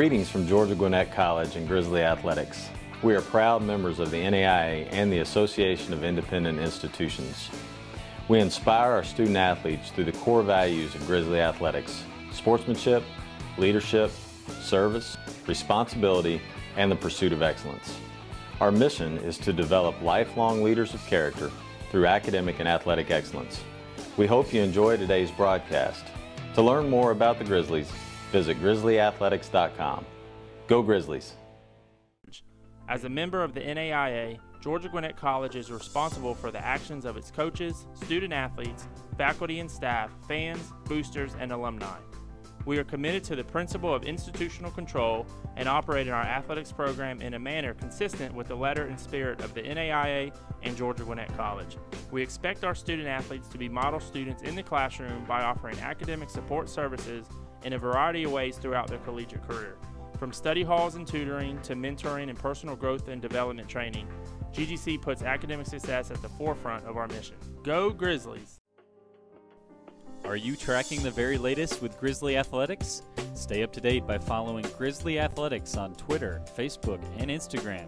Greetings from Georgia Gwinnett College and Grizzly Athletics. We are proud members of the NAIA and the Association of Independent Institutions. We inspire our student athletes through the core values of Grizzly Athletics: sportsmanship, leadership, service, responsibility, and the pursuit of excellence. Our mission is to develop lifelong leaders of character through academic and athletic excellence. We hope you enjoy today's broadcast. To learn more about the Grizzlies, visit grizzlyathletics.com. Go Grizzlies! As a member of the NAIA, Georgia Gwinnett College is responsible for the actions of its coaches, student athletes, faculty and staff, fans, boosters, and alumni. We are committed to the principle of institutional control and operate our athletics program in a manner consistent with the letter and spirit of the NAIA and Georgia Gwinnett College. We expect our student athletes to be model students in the classroom by offering academic support services in a variety of ways throughout their collegiate career. From study halls and tutoring to mentoring and personal growth and development training, GGC puts academic success at the forefront of our mission. Go Grizzlies! Are you tracking the very latest with Grizzly Athletics? Stay up to date by following Grizzly Athletics on Twitter, Facebook, and Instagram.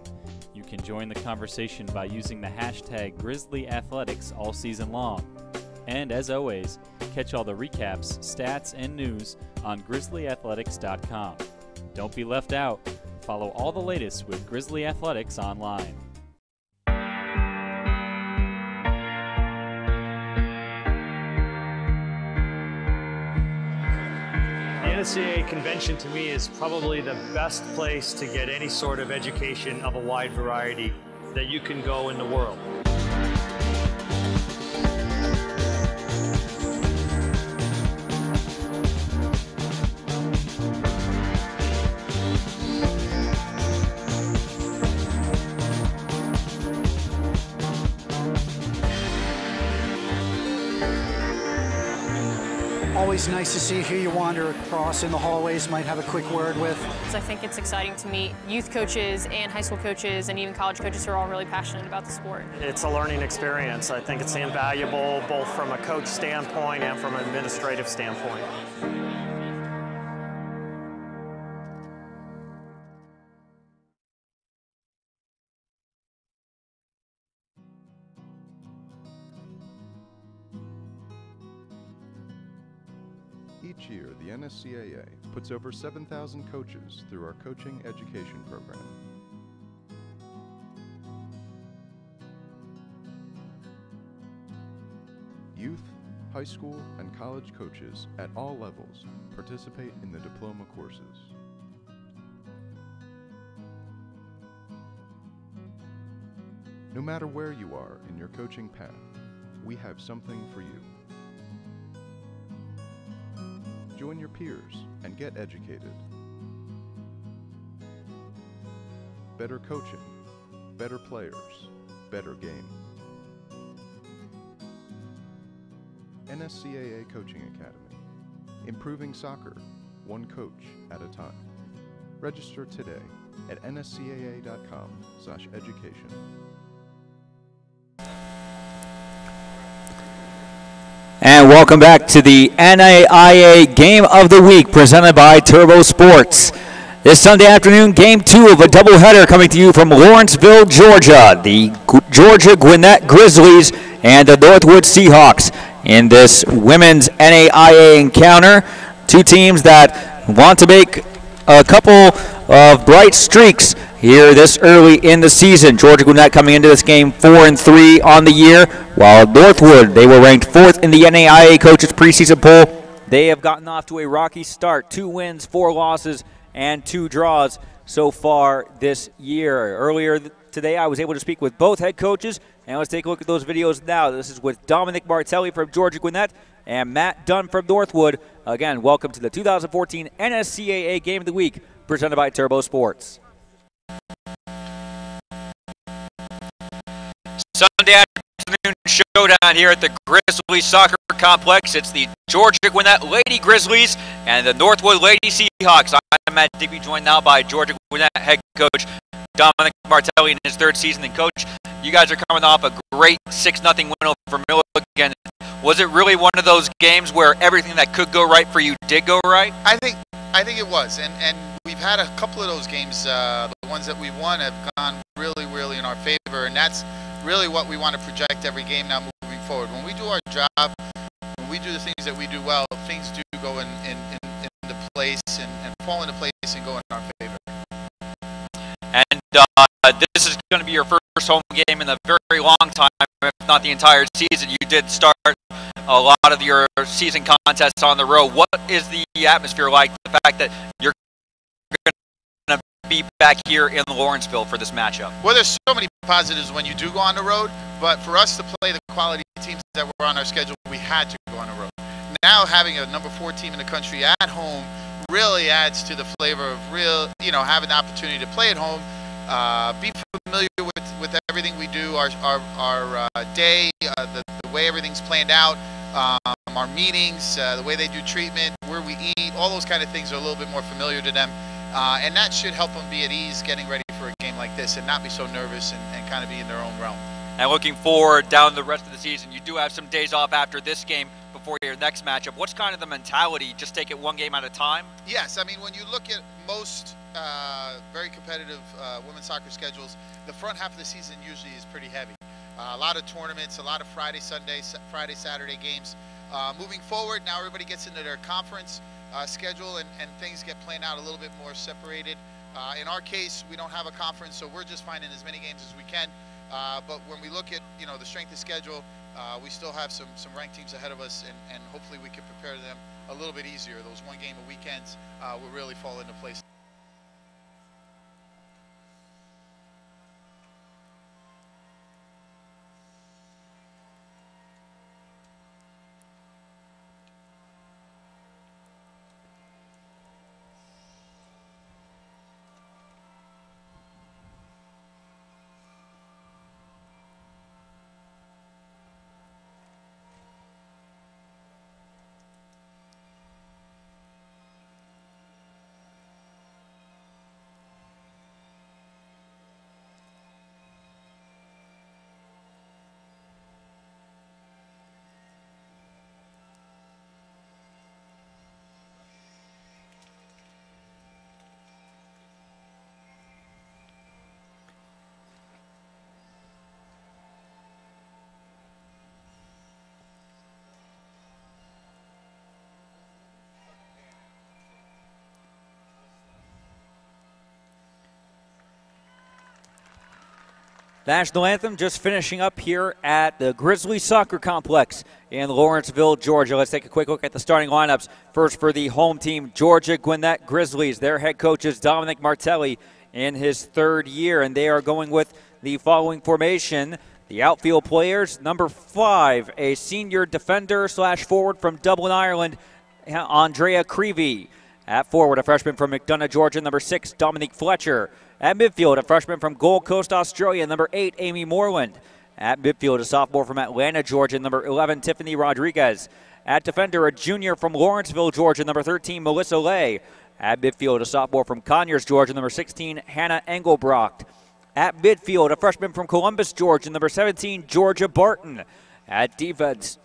You can join the conversation by using the hashtag Grizzly Athletics all season long. And as always, catch all the recaps, stats, and news on grizzlyathletics.com. Don't be left out. Follow all the latest with Grizzly Athletics online. The NCAA convention to me is probably the best place to get any sort of education of a wide variety that you can go in the world. Always nice to see who you wander across in the hallways, might have a quick word with. So I think it's exciting to meet youth coaches and high school coaches and even college coaches who are all really passionate about the sport. It's a learning experience. I think it's invaluable both from a coach standpoint and from an administrative standpoint. Each year, the NSCAA puts over 7,000 coaches through our coaching education program. Youth, high school, and college coaches at all levels participate in the diploma courses. No matter where you are in your coaching path, we have something for you. Join your peers and get educated. Better coaching, better players, better game. NSCAA Coaching Academy. Improving soccer, one coach at a time. Register today at nscaa.com/education. And welcome back to the NAIA Game of the Week presented by Turbo Sports. This Sunday afternoon, Game 2 of a doubleheader coming to you from Lawrenceville, Georgia. The Georgia Gwinnett Grizzlies and the Northwood Seahawks in this women's NAIA encounter. Two teams that want to make a couple of bright streaks here this early in the season. Georgia Gwinnett coming into this game 4-3 on the year, while Northwood, they were ranked 4th in the NAIA coaches preseason poll. They have gotten off to a rocky start. 2 wins, 4 losses, and 2 draws so far this year. Earlier today, I was able to speak with both head coaches, and let's take a look at those videos now. This is with Dominic Martelli from Georgia Gwinnett and Matt Dunn from Northwood. Again, welcome to the 2014 NSCAA Game of the Week presented by Turbo Sports. Sunday afternoon showdown here at the Grizzly Soccer Complex. It's the Georgia Gwinnett Lady Grizzlies and the Northwood Lady Seahawks. I'm Matt Digby, joined now by Georgia Gwinnett head coach Dominic Martelli in his 3rd season. And coach, you guys are coming off a great 6-0 win over Milligan. Was it really one of those games where everything that could go right for you did go right? I think I think it was, and we've had a couple of those games. The ones that we've won have gone really, really in our favor, and that's really what we want to project every game now moving forward. When we do our job, when we do the things that we do well, things do go into place and fall into place and go in our favor. And this is going to be your first home game in a very long time, if not the entire season. You did start a lot of your season contests on the road. What is the atmosphere like, the fact that you're going to be back here in Lawrenceville for this matchup? Well, there's so many positives when you do go on the road, but for us to play the quality teams that were on our schedule, we had to go on the road. Now having a number 4 team in the country at home really adds to the flavor of having the opportunity to play at home, be familiar with everything we do, our day, the way everything's planned out, our meetings, the way they do treatment, where we eat, all those kind of things are a little bit more familiar to them, and that should help them be at ease getting ready for a game like this and not be so nervous and kind of be in their own realm. And looking forward down the rest of the season, you do have some days off after this game before your next matchup. What's kind of the mentality? Just take it one game at a time? Yes, I mean, when you look at most very competitive women's soccer schedules, the front half of the season usually is pretty heavy. A lot of tournaments, a lot of Friday, Saturday games. Moving forward, now everybody gets into their conference schedule and things get planned out a little bit more separated. In our case, we don't have a conference, so we're just finding as many games as we can. But when we look at the strength of schedule, we still have some ranked teams ahead of us, and hopefully we can prepare them a little bit easier. Those one game a weekends will really fall into place. National anthem just finishing up here at the Grizzly Soccer Complex in Lawrenceville, Georgia. Let's take a quick look at the starting lineups. First for the home team, Georgia Gwinnett Grizzlies. Their head coach is Dominic Martelli in his 3rd year, and they are going with the following formation. The outfield players, number 5, a senior defender / forward from Dublin, Ireland, Andrea Creevy. At forward, a freshman from McDonough, Georgia, number 6, Dominique Fletcher. At midfield, a freshman from Gold Coast, Australia, number 8, Amy Moreland. At midfield, a sophomore from Atlanta, Georgia, number 11, Tiffany Rodriguez. At defender, a junior from Lawrenceville, Georgia, number 13, Melissa Lay. At midfield, a sophomore from Conyers, Georgia, number 16, Hannah Engelbrocht. At midfield, a freshman from Columbus, Georgia, number 17, Georgia Barton. At defense,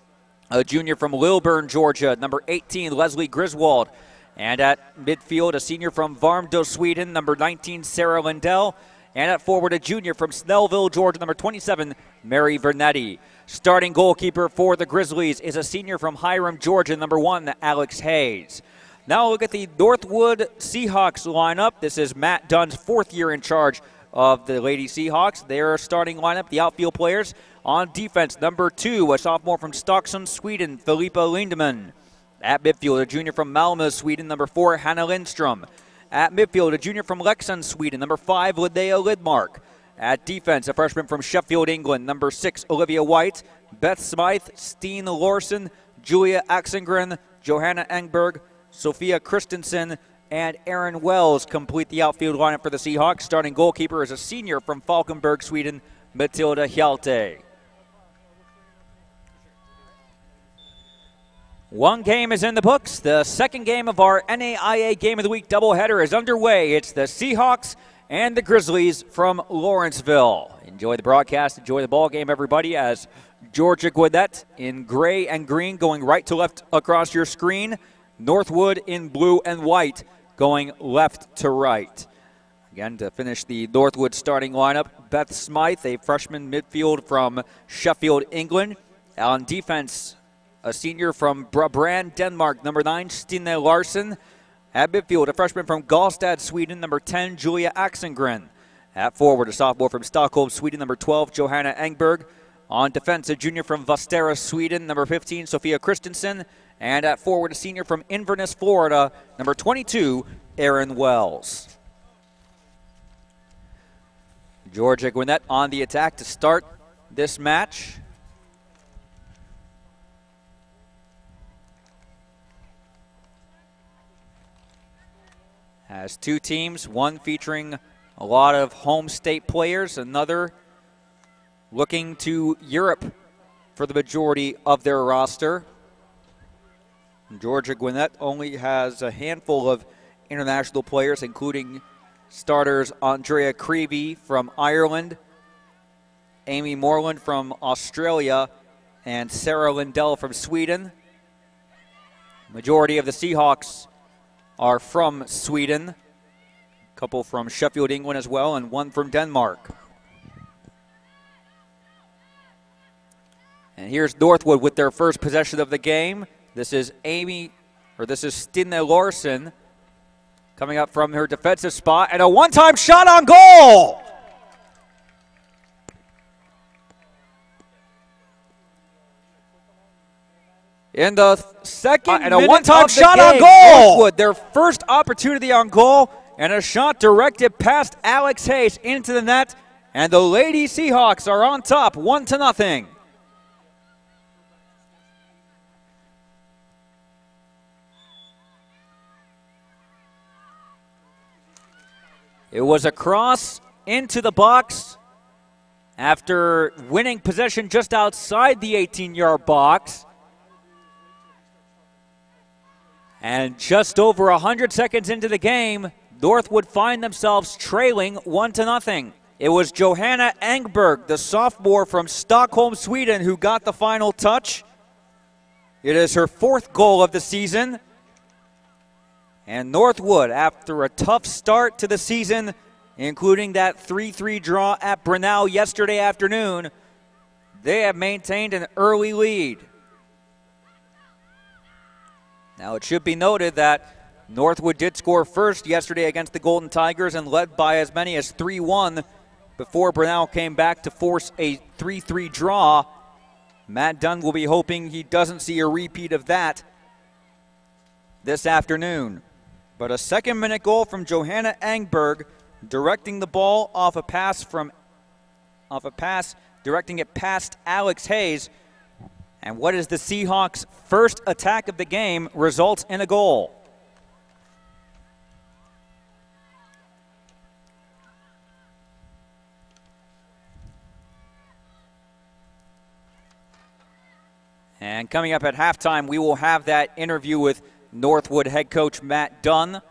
a junior from Lilburn, Georgia, number 18, Leslie Griswold. And at midfield, a senior from Värmdö, Sweden, number 19, Sarah Lindell. And at forward, a junior from Snellville, Georgia, number 27, Mary Vernetti. Starting goalkeeper for the Grizzlies is a senior from Hiram, Georgia, number 1, Alex Hayes. Now look at the Northwood Seahawks lineup. This is Matt Dunn's 4th year in charge of the Lady Seahawks. Their starting lineup, the outfield players. On defense, number 2, a sophomore from Stocksund, Sweden, Filippa Lindemann. At midfield, a junior from Malmö, Sweden, number 4, Hanna Lindström. At midfield, a junior from Leksand, Sweden, number 5, Linnea Lidmark. At defense, a freshman from Sheffield, England, number 6, Olivia White. Beth Smythe, Steen Larson, Julia Axengren, Johanna Engberg, Sophia Christensen, and Aaron Wells complete the outfield lineup for the Seahawks. Starting goalkeeper is a senior from Falkenberg, Sweden, Matilda Hjalte. One game is in the books. The second game of our NAIA Game of the Week doubleheader is underway. It's the Seahawks and the Grizzlies from Lawrenceville. Enjoy the broadcast. Enjoy the ball game, everybody, as Georgia Gwinnett in gray and green going right to left across your screen. Northwood in blue and white going left to right. Again, to finish the Northwood starting lineup, Beth Smythe, a freshman midfield from Sheffield, England. On defense, a senior from Brabrand, Denmark, number 9, Stine Larsen. At midfield, a freshman from Galstad, Sweden, number 10, Julia Axengren. At forward, a sophomore from Stockholm, Sweden, number 12, Johanna Engberg. On defense, a junior from Vastera, Sweden, number 15, Sophia Christensen. And at forward, a senior from Inverness, Florida, number 22, Erin Wells. Georgia Gwinnett on the attack to start this match. Has two teams, one featuring a lot of home state players, another looking to Europe for the majority of their roster. Georgia Gwinnett only has a handful of international players, including starters Andrea Creevy from Ireland, Amy Moreland from Australia, and Sarah Lindell from Sweden. Majority of the Seahawks are from Sweden, a couple from Sheffield, England as well, and one from Denmark. And here's Northwood with their first possession of the game. This is Stine Larsen coming up from her defensive spot, and a one-time shot on goal! In the second and a one-time shot on goal! Northwood, their first opportunity on goal, and a shot directed past Alex Hayes into the net, and the Lady Seahawks are on top, 1-0. It was a cross into the box after winning possession just outside the 18-yard box. And just over 100 seconds into the game, Northwood find themselves trailing 1-0. It was Johanna Engberg, the sophomore from Stockholm, Sweden, who got the final touch. It is her 4th goal of the season. And Northwood, after a tough start to the season, including that 3-3 draw at Brunel yesterday afternoon, they have maintained an early lead. Now, it should be noted that Northwood did score first yesterday against the Golden Tigers and led by as many as 3-1 before Brunel came back to force a 3-3 draw. Matt Dunn will be hoping he doesn't see a repeat of that this afternoon. But a second-minute goal from Johanna Engberg, directing the ball off a pass, directing it past Alex Hayes. And what is the Seahawks' first attack of the game results in a goal. And coming up at halftime, we will have that interview with Northwood head coach Matt Dunn.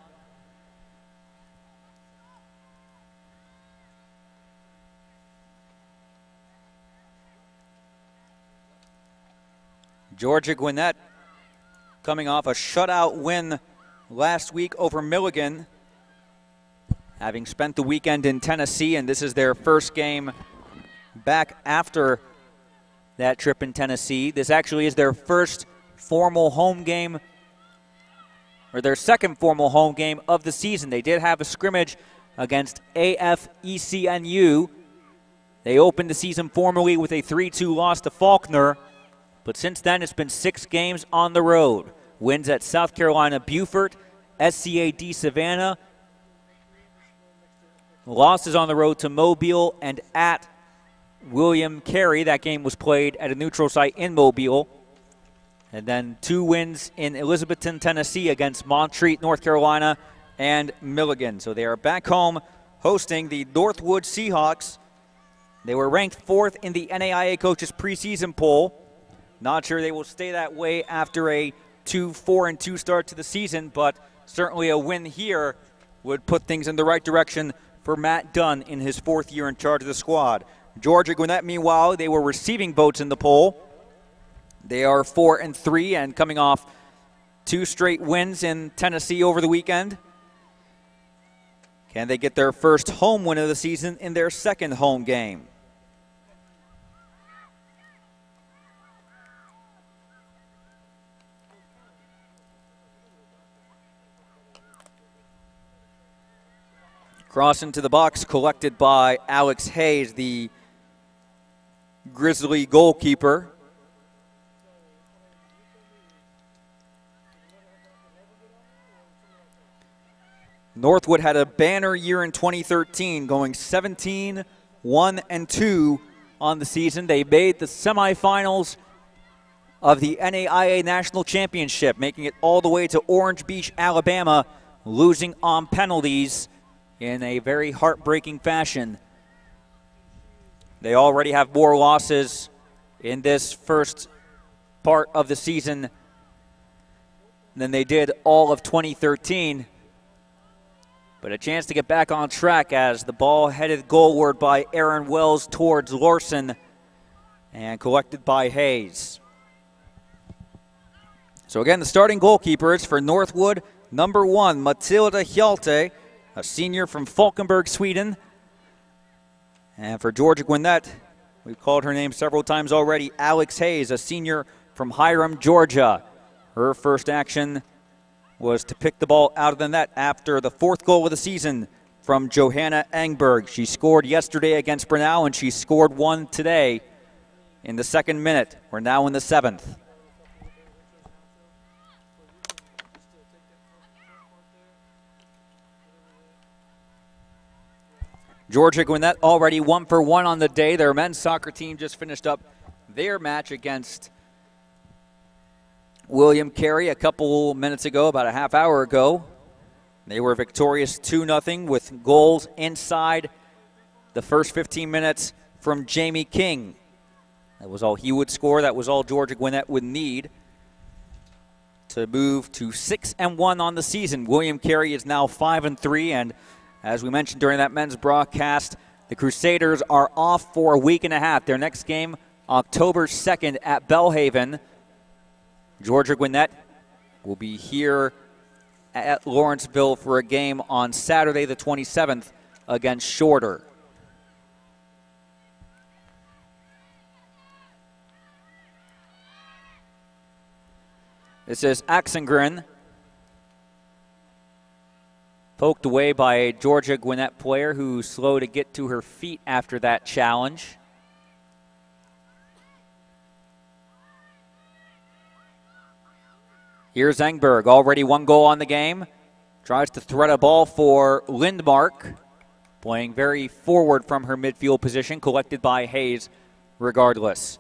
Georgia Gwinnett coming off a shutout win last week over Milligan, having spent the weekend in Tennessee, and this is their first game back after that trip in Tennessee. This actually is their first formal home game, or their second formal home game of the season. They did have a scrimmage against AFECNU. They opened the season formally with a 3-2 loss to Faulkner, but since then it's been 6 games on the road. Wins at South Carolina Beaufort, SCAD Savannah, losses on the road to Mobile and at William Carey. That game was played at a neutral site in Mobile. And then 2 wins in Elizabethton, Tennessee against Montreat, North Carolina, and Milligan. So they are back home hosting the Northwood Seahawks. They were ranked 4th in the NAIA coaches preseason poll. Not sure they will stay that way after a 4-2 start to the season, but certainly a win here would put things in the right direction for Matt Dunn in his 4th year in charge of the squad. Georgia Gwinnett, meanwhile, they were receiving votes in the poll. They are 4-3 and coming off 2 straight wins in Tennessee over the weekend. Can they get their first home win of the season in their second home game? Cross into the box, collected by Alex Hayes, the Grizzly goalkeeper. Northwood had a banner year in 2013, going 17-1-2 on the season. They made the semifinals of the NAIA National Championship, making it all the way to Orange Beach, Alabama, losing on penalties in a very heartbreaking fashion. They already have more losses in this first part of the season than they did all of 2013. But a chance to get back on track as the ball headed goalward by Aaron Wells towards Larson and collected by Hayes. So again, the starting goalkeepers for Northwood, number 1, Matilda Hjalte, a senior from Falkenberg, Sweden. And for Georgia Gwinnett, we've called her name several times already, Alex Hayes, a senior from Hiram, Georgia. Her first action was to pick the ball out of the net after the 4th goal of the season from Johanna Engberg. She scored yesterday against Brunel, and she scored one today in the 2nd minute. We're now in the 7th. Georgia Gwinnett already 1 for 1 on the day. Their men's soccer team just finished up their match against William Carey a couple minutes ago, about a half hour ago. They were victorious 2-0 with goals inside the first 15 minutes from Jamie King. That was all he would score. That was all Georgia Gwinnett would need to move to 6-1 on the season. William Carey is now 5-3, and as we mentioned during that men's broadcast, the Crusaders are off for a week and a half. Their next game, October 2nd at Belhaven. Georgia Gwinnett will be here at Lawrenceville for a game on Saturday the 27th against Shorter. This is Axengren, poked away by a Georgia Gwinnett player who's slow to get to her feet after that challenge. Here's Engberg, already 1 goal on the game. Tries to thread a ball for Lindmark, playing very forward from her midfield position, collected by Hayes regardless.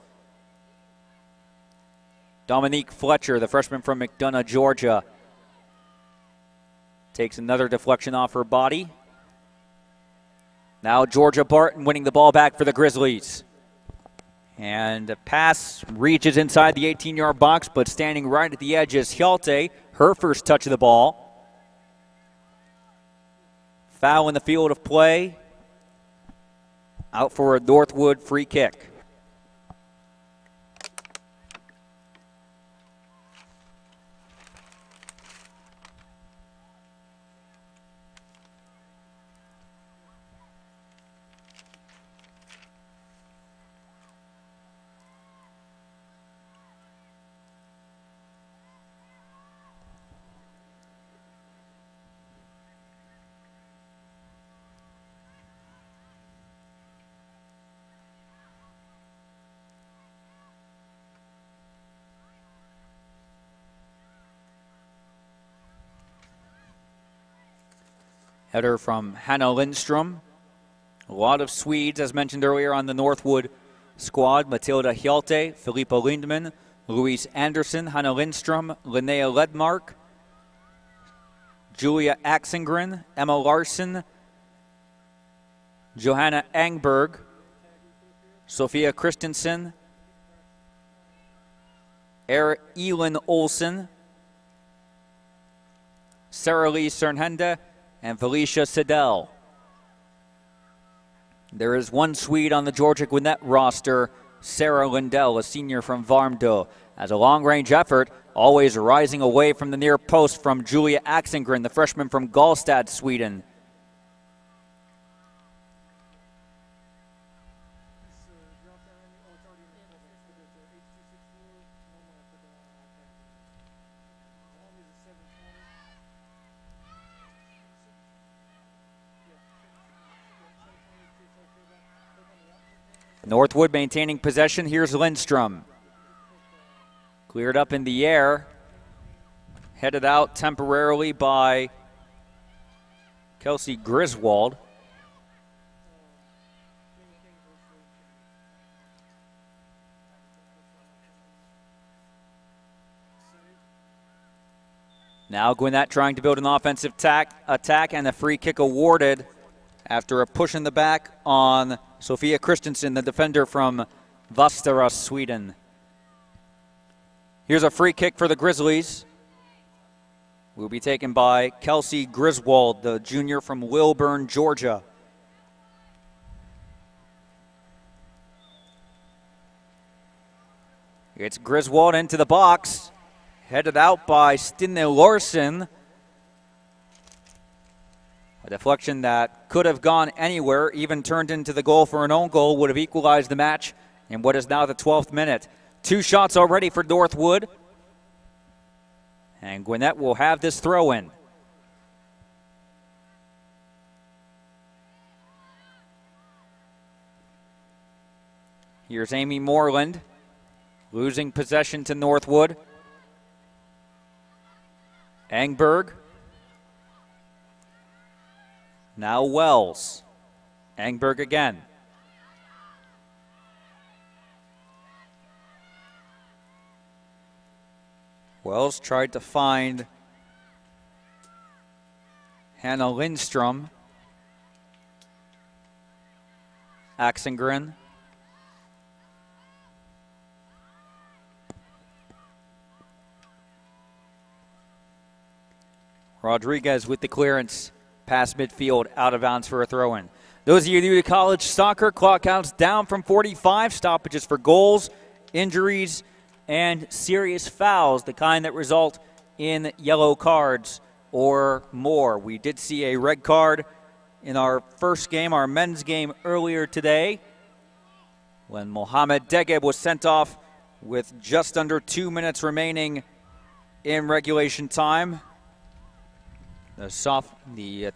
Dominique Fletcher, the freshman from McDonough, Georgia, takes another deflection off her body. Now Georgia Barton winning the ball back for the Grizzlies. And the pass reaches inside the 18-yard box, but standing right at the edge is Hjalte, her first touch of the ball. Foul in the field of play. Out for a Northwood free kick. Header from Hanna Lindstrom. A lot of Swedes, as mentioned earlier, on the Northwood squad. Matilda Hjalte, Filippa Lindman, Louise Anderson, Hanna Lindstrom, Linnea Ledmark, Julia Axengren, Emma Larson, Johanna Engberg, Sophia Christensen, Elin Olsen, Sarah Lee Cernhende, and Felicia Siddell. There is 1 Swede on the Georgia Gwinnett roster, Sarah Lindell, a senior from Värmdö. As a long-range effort, always rising away from the near post from Julia Axengren, the freshman from Gallstad, Sweden. Northwood maintaining possession. Here's Lindstrom. Cleared up in the air. Headed out temporarily by Kelsey Griswold. Now Gwinnett trying to build an offensive attack, and a free kick awarded after a push in the back on Sofia Christensen, the defender from Västerås, Sweden. Here's a free kick for the Grizzlies. Will be taken by Kelsey Griswold, the junior from Lilburn, Georgia. It's Griswold into the box. Headed out by Stinne Larsen. A deflection that could have gone anywhere, even turned into the goal for an own goal, would have equalized the match in what is now the 12th minute. 2 shots already for Northwood. And Gwinnett will have this throw in. Here's Amy Moreland, losing possession to Northwood. Engberg. Now Wells. Engberg again. Wells tried to find Hannah Lindstrom. Axengren. Rodriguez with the clearance past midfield, out of bounds for a throw-in. Those of you new to college soccer, clock counts down from 45, stoppages for goals, injuries, and serious fouls, the kind that result in yellow cards or more. We did see a red card in our first game, our men's game earlier today, when Mohamed Degeb was sent off with just under 2 minutes remaining in regulation time. The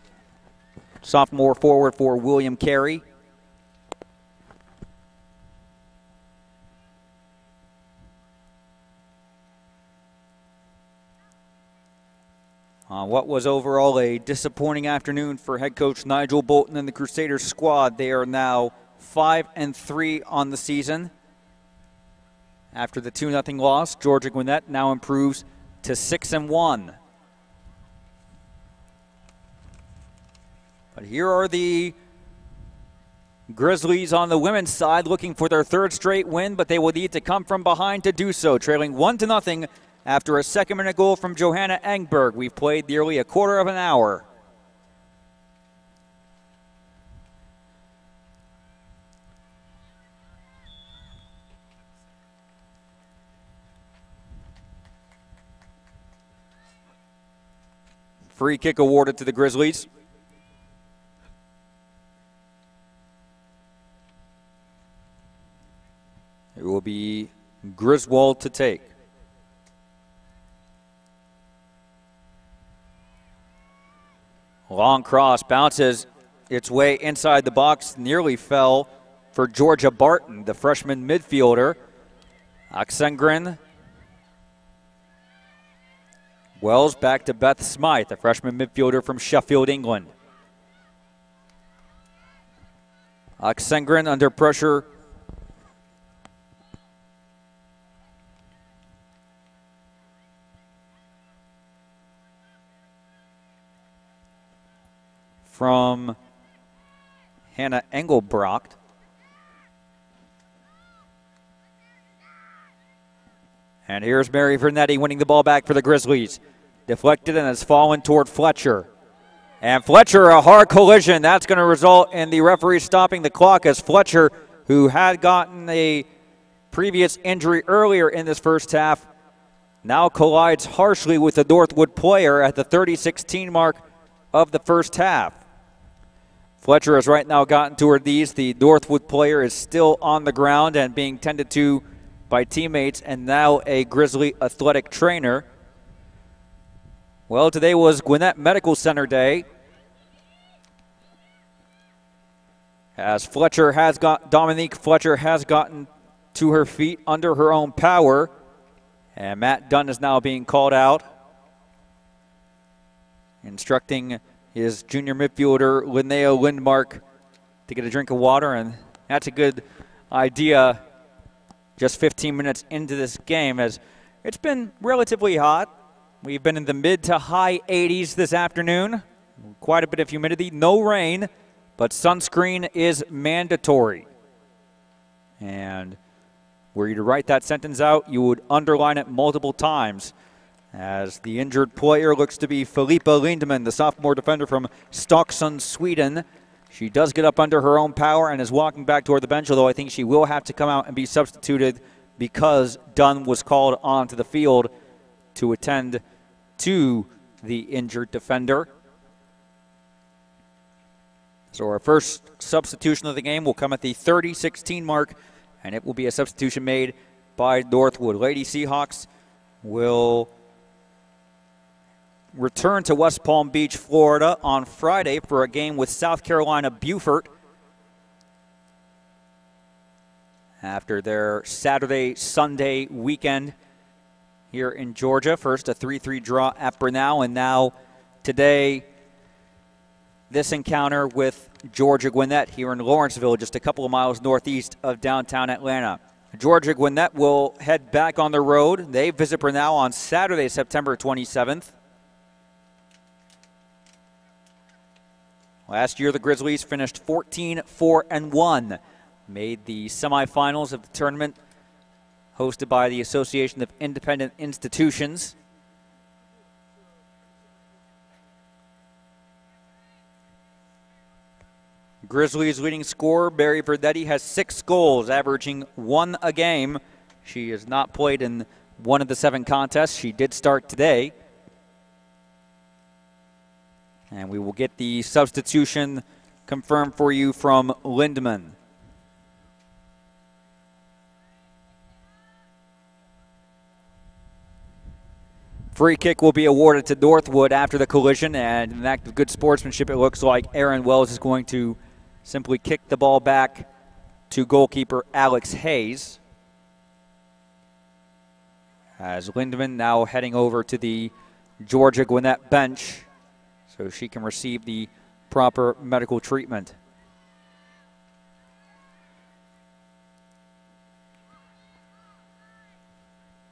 sophomore forward for William Carey. What was overall a disappointing afternoon for head coach Nigel Bolton and the Crusaders squad. They are now 5-3 on the season. After the 2-0 loss, Georgia Gwinnett now improves to 6-1. But here are the Grizzlies on the women's side looking for their 3rd straight win, but they will need to come from behind to do so, trailing 1-0 after a second-minute goal from Johanna Engberg. We've played nearly a quarter of an hour. Free kick awarded to the Grizzlies. It will be Griswold to take. Long cross bounces its way inside the box, nearly fell for Georgia Barton, the freshman midfielder. Axengren. Wells back to Beth Smythe, a freshman midfielder from Sheffield, England. Axengren under pressure. From Hannah Engelbrock. And here's Mary Vernetti winning the ball back for the Grizzlies. Deflected and has fallen toward Fletcher. And Fletcher, a hard collision. That's going to result in the referee stopping the clock, as Fletcher, who had gotten a previous injury earlier in this first half, now collides harshly with the Northwood player at the 30-16 mark of the first half. Fletcher has right now gotten to her knees. The Northwood player is still on the ground and being tended to by teammates, and now a Grizzly athletic trainer. Well, today was Gwinnett Medical Center Day. As Dominique Fletcher has gotten to her feet under her own power. And Matt Dunn is now being called out, instructing his junior midfielder, Linnea Lindmark, to get a drink of water. And that's a good idea just 15 minutes into this game, as it's been relatively hot. We've been in the mid to high 80s this afternoon. Quite a bit of humidity, no rain, but sunscreen is mandatory. And were you to write that sentence out, you would underline it multiple times, as the injured player looks to be Filippa Lindemann, the sophomore defender from Stocksund, Sweden. She does get up under her own power and is walking back toward the bench, although I think she will have to come out and be substituted because Dunn was called onto the field to attend to the injured defender. So our first substitution of the game will come at the 30-16 mark, and it will be a substitution made by Northwood. Lady Seahawks will return to West Palm Beach, Florida on Friday for a game with South Carolina Beaufort after their Saturday-Sunday weekend here in Georgia. First a 3-3 draw at Brenau, and now today this encounter with Georgia Gwinnett here in Lawrenceville, just a couple of miles northeast of downtown Atlanta. Georgia Gwinnett will head back on the road. They visit Brenau on Saturday, September 27th. Last year, the Grizzlies finished 14-4-1, made the semifinals of the tournament hosted by the Association of Independent Institutions. Grizzlies' leading scorer, Mary Verdetti, has 6 goals, averaging 1 a game. She has not played in one of the 7 contests. She did start today. And we will get the substitution confirmed for you from Lindemann. Free kick will be awarded to Northwood after the collision, and in an act of good sportsmanship, it looks like Aaron Wells is going to simply kick the ball back to goalkeeper Alex Hayes. As Lindemann now heading over to the Georgia Gwinnett bench so she can receive the proper medical treatment.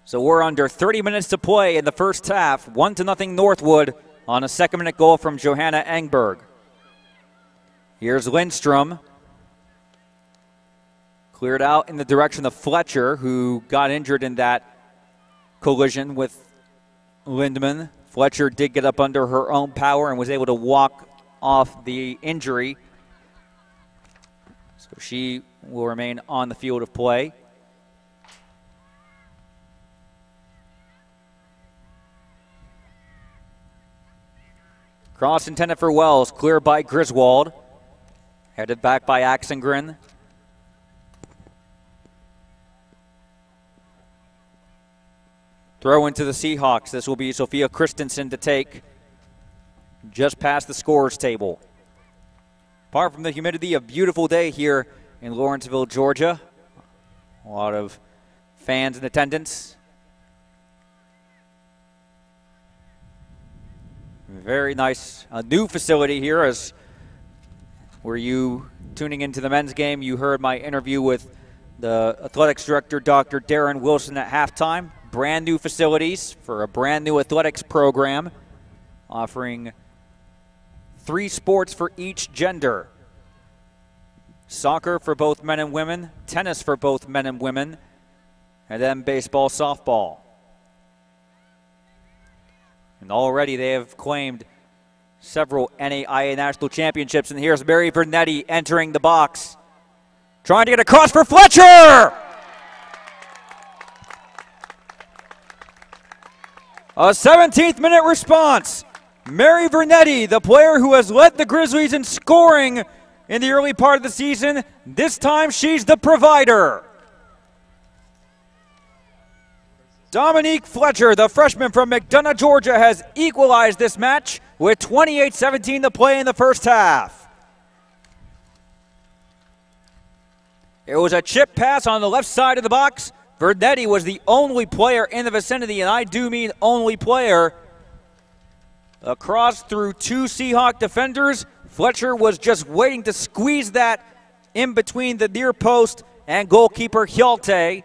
So we're under 30 minutes to play in the first half. 1-0 Northwood on a second-minute goal from Johanna Engberg. Here's Lindstrom. Cleared out in the direction of Fletcher, who got injured in that collision with Lindemann. Fletcher did get up under her own power and was able to walk off the injury. So she will remain on the field of play. Cross intended for Wells, cleared by Griswold. Headed back by Axengren. Throw into the Seahawks. This will be Sophia Christensen to take just past the scorers table. Apart from the humidity, a beautiful day here in Lawrenceville, Georgia. A lot of fans in attendance. Very nice. A new facility here. As were you tuning into the men's game, you heard my interview with the athletics director, Dr. Darren Wilson, at halftime. Brand new facilities for a brand new athletics program, offering 3 sports for each gender. Soccer for both men and women, tennis for both men and women, and then baseball, softball. And already they have claimed several NAIA national championships. And here's Mary Vernetti entering the box, trying to get across for Fletcher! A 17th minute response. Mary Vernetti, the player who has led the Grizzlies in scoring in the early part of the season, this time she's the provider. Dominique Fletcher, the freshman from McDonough, Georgia, has equalized this match with 28-17 to play in the first half. It was a chip pass on the left side of the box. Vernetti was the only player in the vicinity, and I do mean only player. Across through two Seahawk defenders. Fletcher was just waiting to squeeze that in between the near post and goalkeeper Hjalte.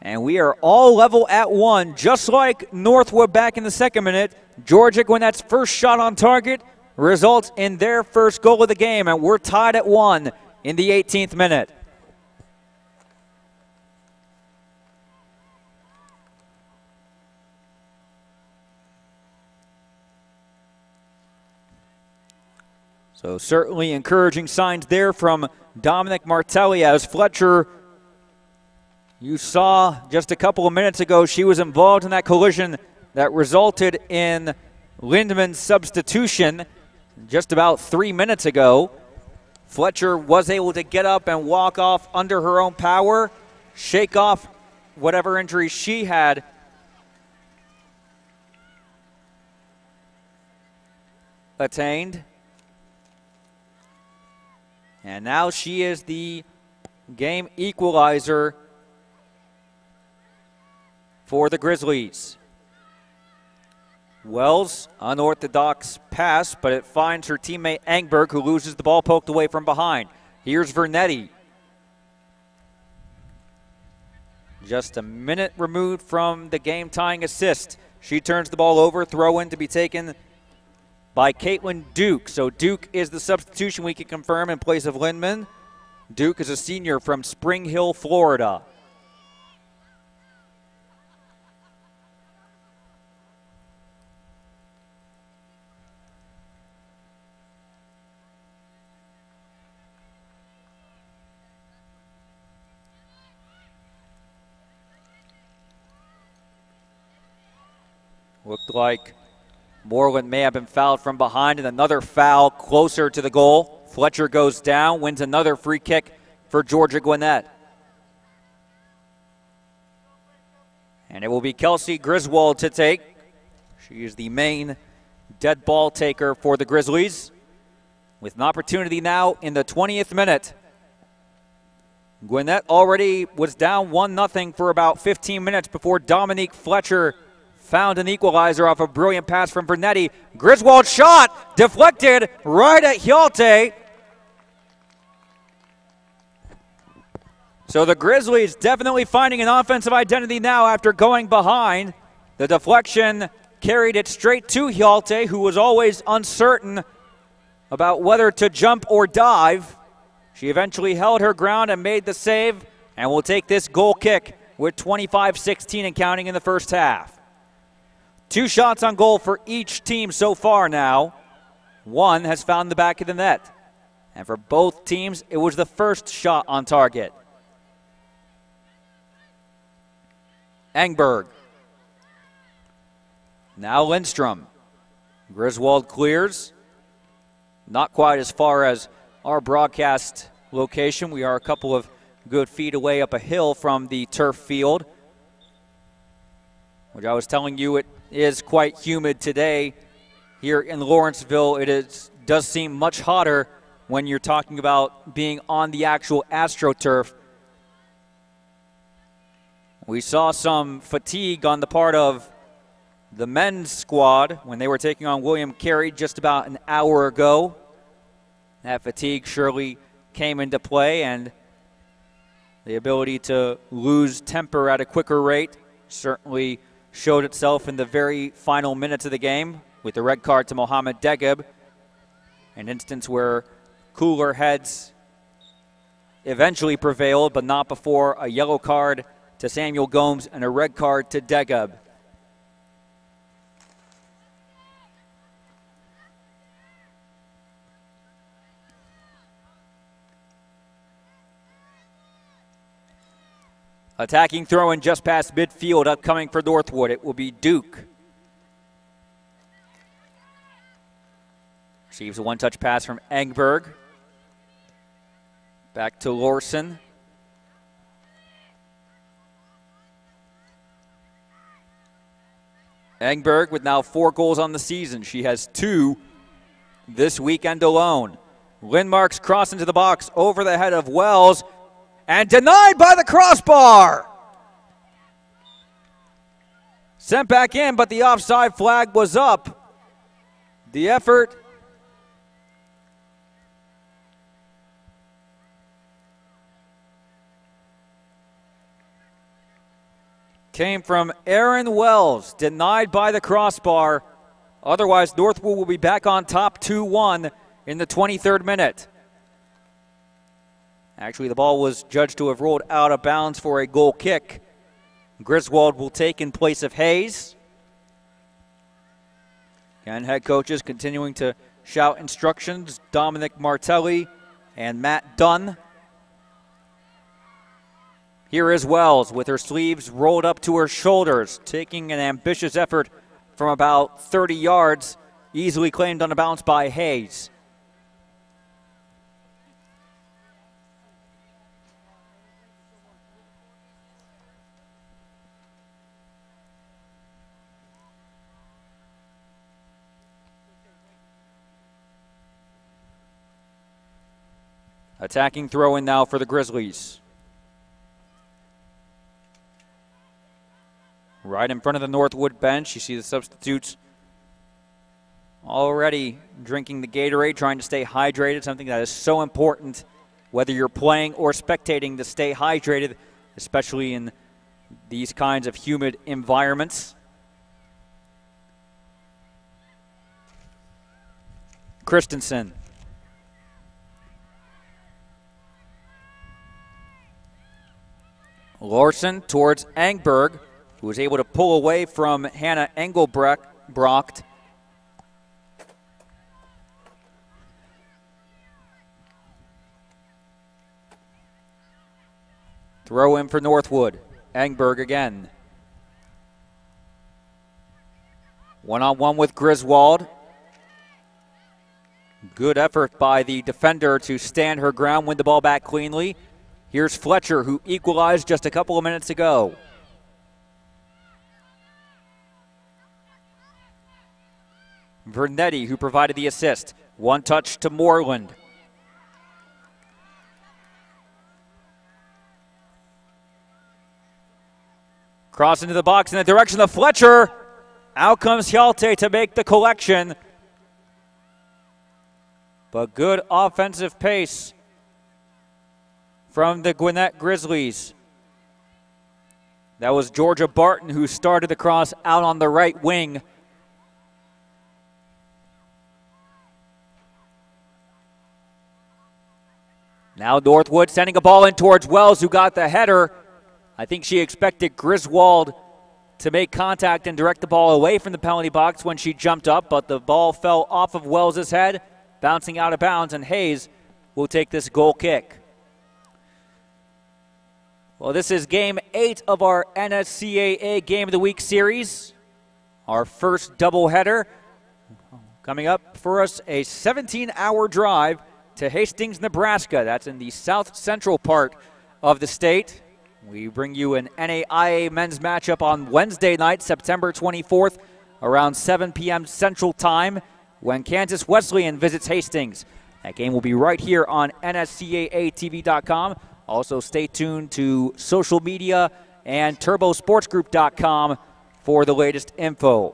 And we are all level at 1, just like Northwood back in the second minute. Georgia Gwinnett's first shot on target results in their first goal of the game, and we're tied at 1 in the 18th minute. So certainly encouraging signs there from Dominic Martelli as Fletcher, you saw just a couple of minutes ago, she was involved in that collision that resulted in Lindman's substitution just about 3 minutes ago. Fletcher was able to get up and walk off under her own power, shake off whatever injury she had. Attained. And now she is the game equalizer for the Grizzlies. Wells, unorthodox pass, but it finds her teammate Engberg, who loses the ball poked away from behind. Here's Vernetti. Just a minute removed from the game-tying assist. She turns the ball over, throw in to be taken by Caitlin Duke. So Duke is the substitution we can confirm in place of Lindman. Duke is a senior from Spring Hill, Florida. Looked like Moreland may have been fouled from behind, and another foul closer to the goal. Fletcher goes down, wins another free kick for Georgia Gwinnett. And it will be Kelsey Griswold to take. She is the main dead ball taker for the Grizzlies, with an opportunity now in the 20th minute. Gwinnett already was down 1-0 for about 15 minutes before Dominique Fletcher found an equalizer off a brilliant pass from Vernetti. Griswold shot, deflected right at Hjalte. So the Grizzlies definitely finding an offensive identity now after going behind. The deflection carried it straight to Hjalte, who was always uncertain about whether to jump or dive. She eventually held her ground and made the save, and will take this goal kick with 25-16 and counting in the first half. 2 shots on goal for each team so far now. One has found the back of the net. And for both teams, it was the first shot on target. Engberg. Now Lindstrom. Griswold clears. Not quite as far as our broadcast location. We are a couple of good feet away up a hill from the turf field, which I was telling you it is quite humid today here in Lawrenceville. It does seem much hotter when you're talking about being on the actual AstroTurf. We saw some fatigue on the part of the men's squad when they were taking on William Carey just about an hour ago. That fatigue surely came into play, and the ability to lose temper at a quicker rate certainly showed itself in the very final minutes of the game with the red card to Mohamed Degeb, an instance where cooler heads eventually prevailed, but not before a yellow card to Samuel Gomes and a red card to Degeb. Attacking throw in just past midfield, upcoming for Northwood. It will be Duke. Receives a one-touch pass from Engberg. Back to Lorson. Engberg with now 4 goals on the season. She has 2 this weekend alone. Lindmark's cross into the box over the head of Wells and denied by the crossbar. Sent back in, but the offside flag was up. The effort came from Aaron Wells, denied by the crossbar. Otherwise, Northwood will be back on top 2-1 in the 23rd minute. Actually, the ball was judged to have rolled out of bounds for a goal kick. Griswold will take in place of Hayes. And head coaches continuing to shout instructions, Dominic Martelli and Matt Dunn. Here is Wells with her sleeves rolled up to her shoulders, taking an ambitious effort from about 30 yards, easily claimed on a bounce by Hayes. Attacking throw-in now for the Grizzlies. Right in front of the Northwood bench, you see the substitutes already drinking the Gatorade, trying to stay hydrated, something that is so important, whether you're playing or spectating, to stay hydrated, especially in these kinds of humid environments. Christensen. Larson towards Engberg, who was able to pull away from Hannah Engelbrocht. Throw in for Northwood. Engberg again. One-on-one with Griswold. Good effort by the defender to stand her ground, win the ball back cleanly. Here's Fletcher, who equalized just a couple of minutes ago. Vernetti, who provided the assist. One touch to Moreland. Cross into the box in the direction of Fletcher. Out comes Hjalte to make the collection. But good offensive pace from the Gwinnett Grizzlies. That was Georgia Barton who started the cross out on the right wing. Now Northwood sending a ball in towards Wells, who got the header. I think she expected Griswold to make contact and direct the ball away from the penalty box when she jumped up, but the ball fell off of Wells' head, bouncing out of bounds, and Hayes will take this goal kick. Well, this is Game 8 of our NSCAA Game of the Week series. Our first doubleheader. Coming up for us, a 17-hour drive to Hastings, Nebraska. That's in the south central part of the state. We bring you an NAIA men's matchup on Wednesday night, September 24th, around 7 p.m. Central Time, when Kansas Wesleyan visits Hastings. That game will be right here on NSCAATV.com. Also, stay tuned to social media and TurboSportsGroup.com for the latest info.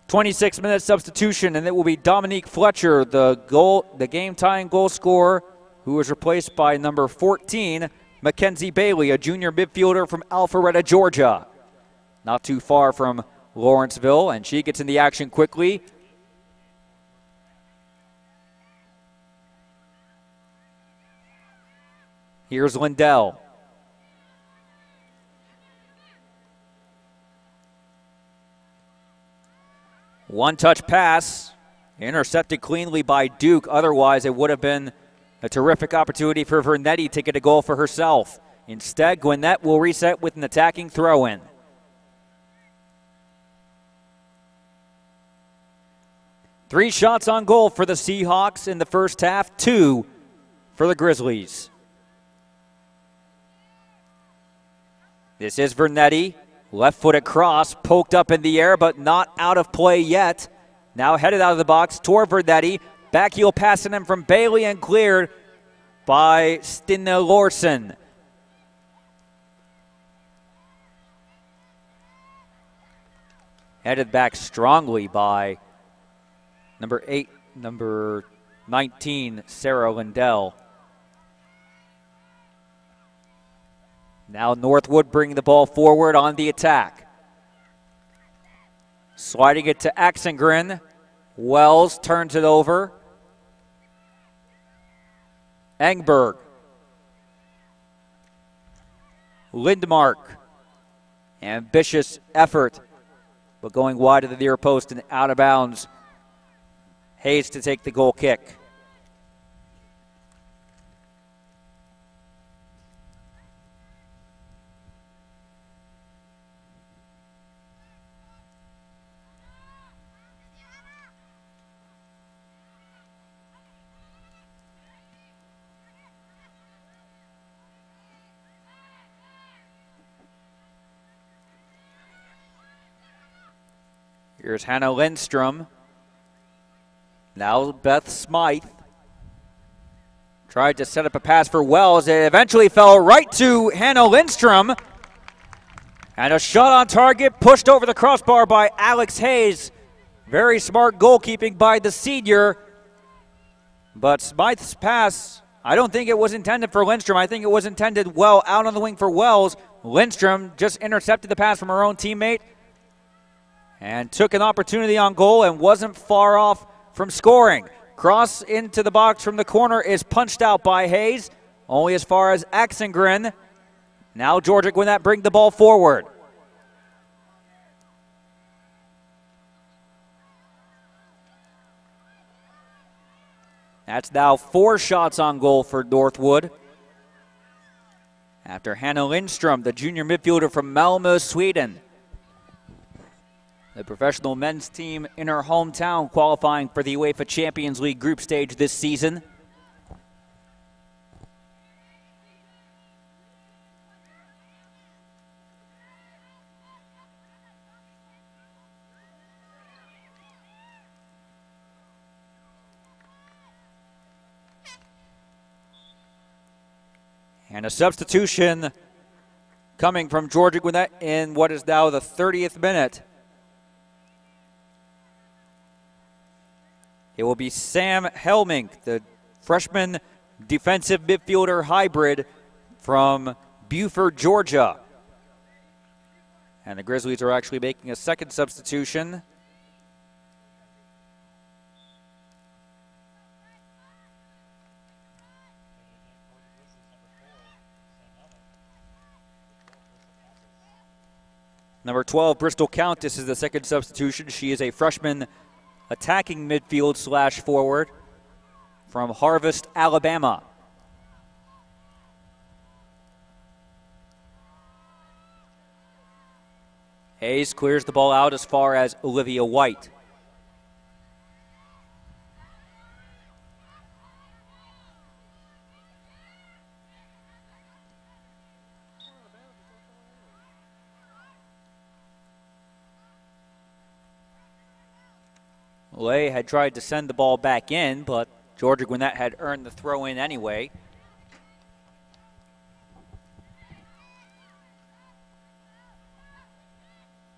26-minute substitution, and it will be Dominique Fletcher, the game-tying goal scorer, who was replaced by number 14, Mackenzie Bailey, a junior midfielder from Alpharetta, Georgia. Not too far from Lawrenceville, and she gets in the action quickly. Here's Lindell. One-touch pass, intercepted cleanly by Duke. Otherwise, it would have been a terrific opportunity for Vernetti to get a goal for herself. Instead, Gwinnett will reset with an attacking throw-in. Three shots on goal for the Seahawks in the first half, 2 for the Grizzlies. This is Vernetti. Left-footed cross, poked up in the air, but not out of play yet. Now headed out of the box toward Vernetti. Backheel passing him from Bailey and cleared by Stinne Lorsen. Headed back strongly by number 19, Sarah Lindell. Now Northwood bringing the ball forward on the attack. Sliding it to Axengren. Wells turns it over. Engberg. Lindmark. Ambitious effort, but going wide of the near post and out of bounds. Hayes to take the goal kick. Here's Hannah Lindstrom. Now Beth Smythe. Tried to set up a pass for Wells. It eventually fell right to Hannah Lindstrom. And a shot on target pushed over the crossbar by Alex Hayes. Very smart goalkeeping by the senior. But Smythe's pass, I don't think it was intended for Lindstrom. I think it was intended well out on the wing for Wells. Lindstrom just intercepted the pass from her own teammate and took an opportunity on goal and wasn't far off from scoring. Cross into the box from the corner is punched out by Hayes, only as far as Axengren. Now Georgia Gwinnett bring the ball forward. That's now 4 shots on goal for Northwood. After Hannah Lindstrom, the junior midfielder from Malmö, Sweden. The professional men's team in her hometown qualifying for the UEFA Champions League group stage this season. And a substitution coming from Georgia Gwinnett in what is now the 30th minute. It will be Sam Helmink, the freshman defensive midfielder hybrid from Buford, Georgia. And the Grizzlies are actually making a second substitution. Number 12, Bristol Countess, is the second substitution. She is a freshman attacking midfield / forward from Harvest, Alabama. Hayes clears the ball out as far as Olivia White. Lay had tried to send the ball back in, but Georgia Gwinnett had earned the throw in anyway.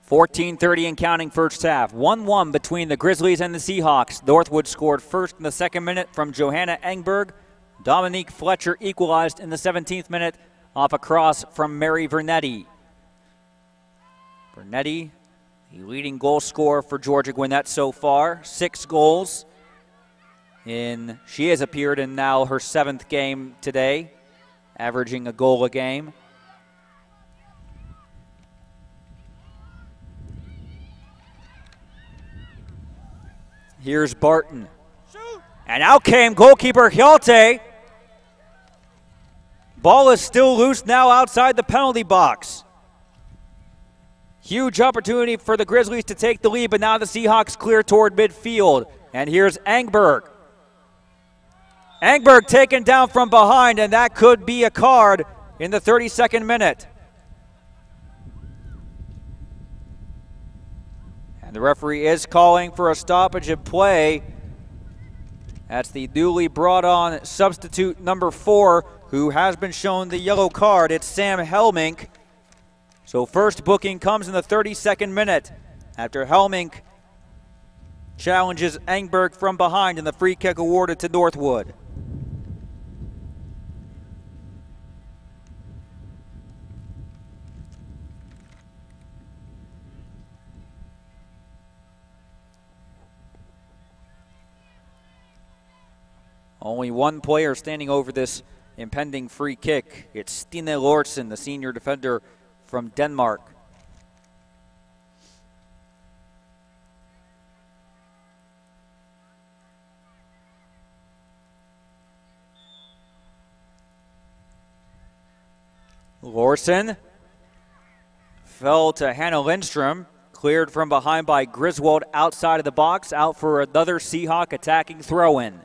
.14:30 and counting first half. 1-1 between the Grizzlies and the Seahawks. Northwood scored first in the second minute from Johanna Engberg. Dominique Fletcher equalized in the 17th minute off a cross from Mary Vernetti. Vernetti, the leading goal scorer for Georgia Gwinnett so far, 6 goals. She has appeared in now her 7th game today, averaging a goal a game. Here's Barton. And out came goalkeeper Hjalte. Ball is still loose now outside the penalty box. Huge opportunity for the Grizzlies to take the lead, but now the Seahawks clear toward midfield. And here's Engberg. Engberg taken down from behind, and that could be a card in the 32nd minute. And the referee is calling for a stoppage of play That's the newly brought on substitute number 4, who has been shown the yellow card. It's Sam Helmink. So first booking comes in the 32nd minute after Helmink challenges Engberg from behind, and the free kick awarded to Northwood. Only one player standing over this impending free kick. It's Stine Lorsen, the senior defender from Denmark. Lorsen fell to Hannah Lindstrom, cleared from behind by Griswold outside of the box, out for another Seahawk attacking throw-in.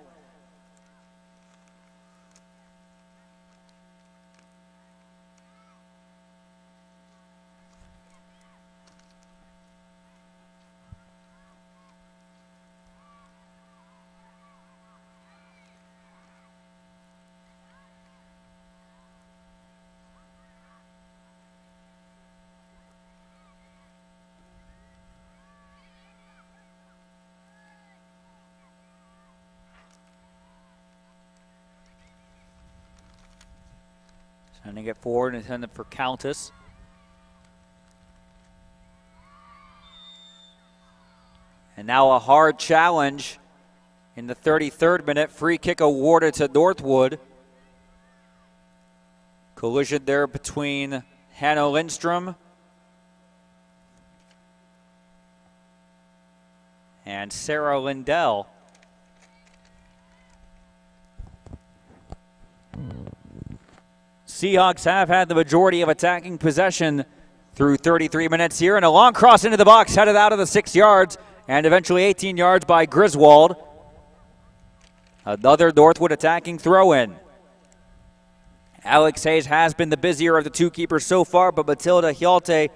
Sending it forward, intended for Countess. And now a hard challenge in the 33rd minute. Free kick awarded to Northwood. Collision there between Hannah Lindstrom and Sarah Lindell. Seahawks have had the majority of attacking possession through 33 minutes here, and a long cross into the box headed out of the 6 yards and eventually 18 yards by Griswold. Another Northwood attacking throw-in. Alex Hayes has been the busier of the two keepers so far, but Matilda Hjalte,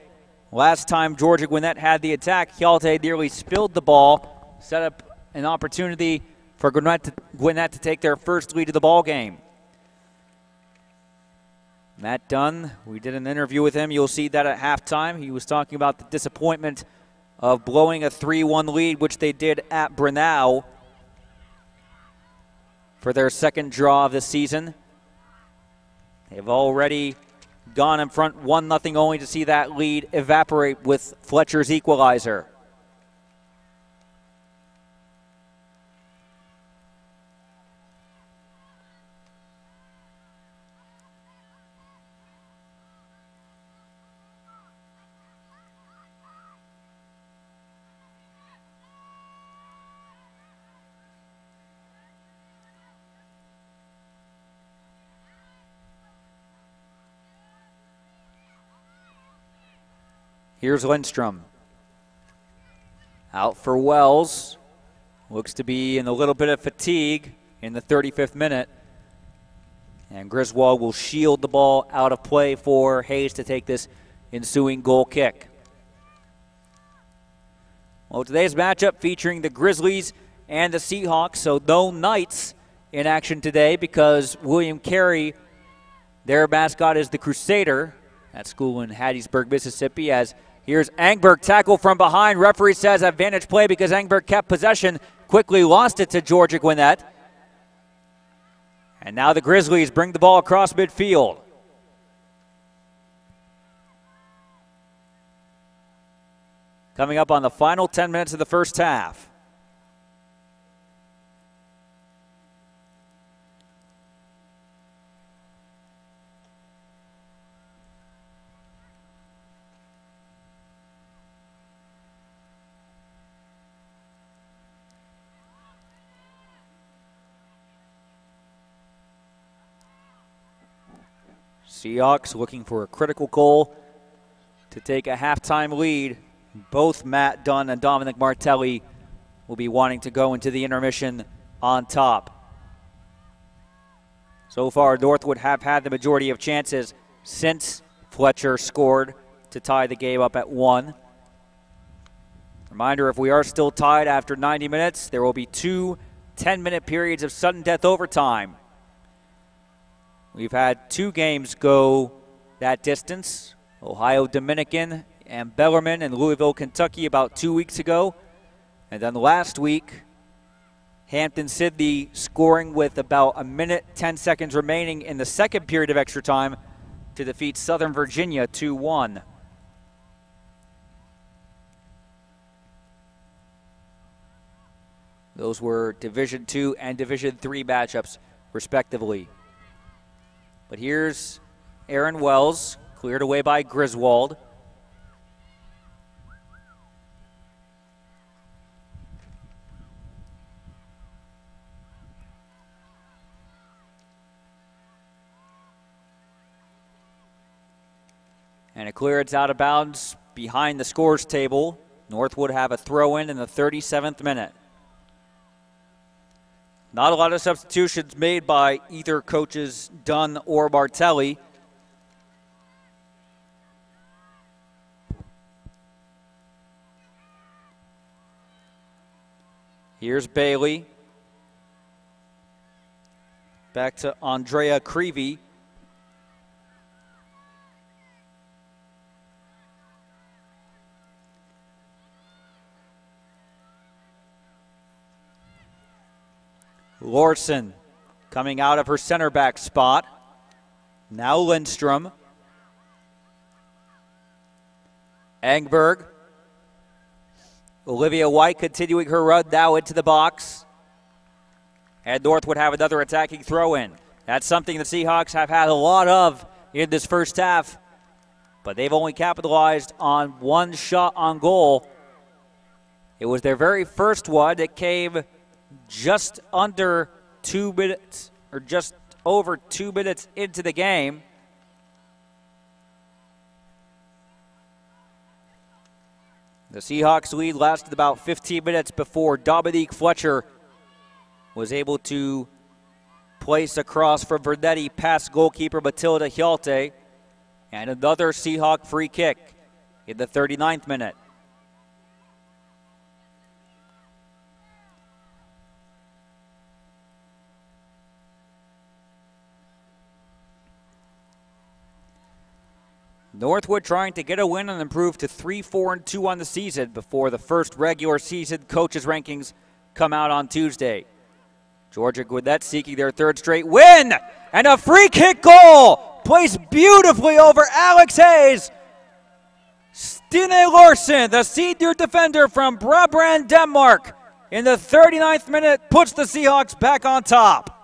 last time Georgia Gwinnett had the attack, Hjalte nearly spilled the ball, set up an opportunity for Gwinnett to take their first lead of the ball game. Matt Dunn, we did an interview with him. You'll see that at halftime. He was talking about the disappointment of blowing a 3-1 lead, which they did at Brunau for their second draw of the season. They've already gone in front 1-0 only to see that lead evaporate with Fletcher's equalizer. Here's Lindstrom. Out for Wells. Looks to be in a little bit of fatigue in the 35th minute. And Griswold will shield the ball out of play for Hayes to take this ensuing goal kick. Well, today's matchup featuring the Grizzlies and the Seahawks, so no Knights in action today because William Carey, their mascot, is the Crusader at school in Hattiesburg, Mississippi. As here's Engberg, tackle from behind. Referee says advantage play because Engberg kept possession, quickly lost it to Georgia Gwinnett. And now the Grizzlies bring the ball across midfield. Coming up on the final 10 minutes of the first half. Seahawks looking for a critical goal to take a halftime lead. Both Matt Dunn and Dominic Martelli will be wanting to go into the intermission on top. So far, Northwood have had the majority of chances since Fletcher scored to tie the game up at 1. Reminder, if we are still tied after 90 minutes, there will be 2 10-minute periods of sudden death overtime. We've had 2 games go that distance. Ohio Dominican and Bellarmine in Louisville, Kentucky about 2 weeks ago. And then last week, Hampton-Sydney scoring with about 1 minute, 10 seconds remaining in the second period of extra time to defeat Southern Virginia 2-1. Those were Division II and Division III matchups, respectively. But here's Aaron Wells, cleared away by Griswold. And a clearance out of bounds behind the scores table. Northwood have a throw-in the 37th minute. Not a lot of substitutions made by either coaches Dunn or Martelli. Here's Bailey. Back to Andrea Creevy. Lorson coming out of her center back spot. Now Lindstrom. Engberg. Olivia White continuing her run now into the box. And Northwood have another attacking throw-in. That's something the Seahawks have had a lot of in this first half. But they've only capitalized on 1 shot on goal. It was their very first one. It came just under 2 minutes, or just over 2 minutes into the game. The Seahawks lead lasted about 15 minutes before Dominique Fletcher was able to place a cross from Vernetti past goalkeeper Matilda Hjalte, and another Seahawk free kick in the 39th minute. Northwood trying to get a win and improve to 3-4-2 on the season before the first regular season coaches rankings come out on Tuesday. Georgia Gwinnett seeking their 3rd straight win, and a free kick goal placed beautifully over Alex Hayes. Stine Larsen, the senior defender from Brabrand, Denmark, in the 39th minute puts the Seahawks back on top.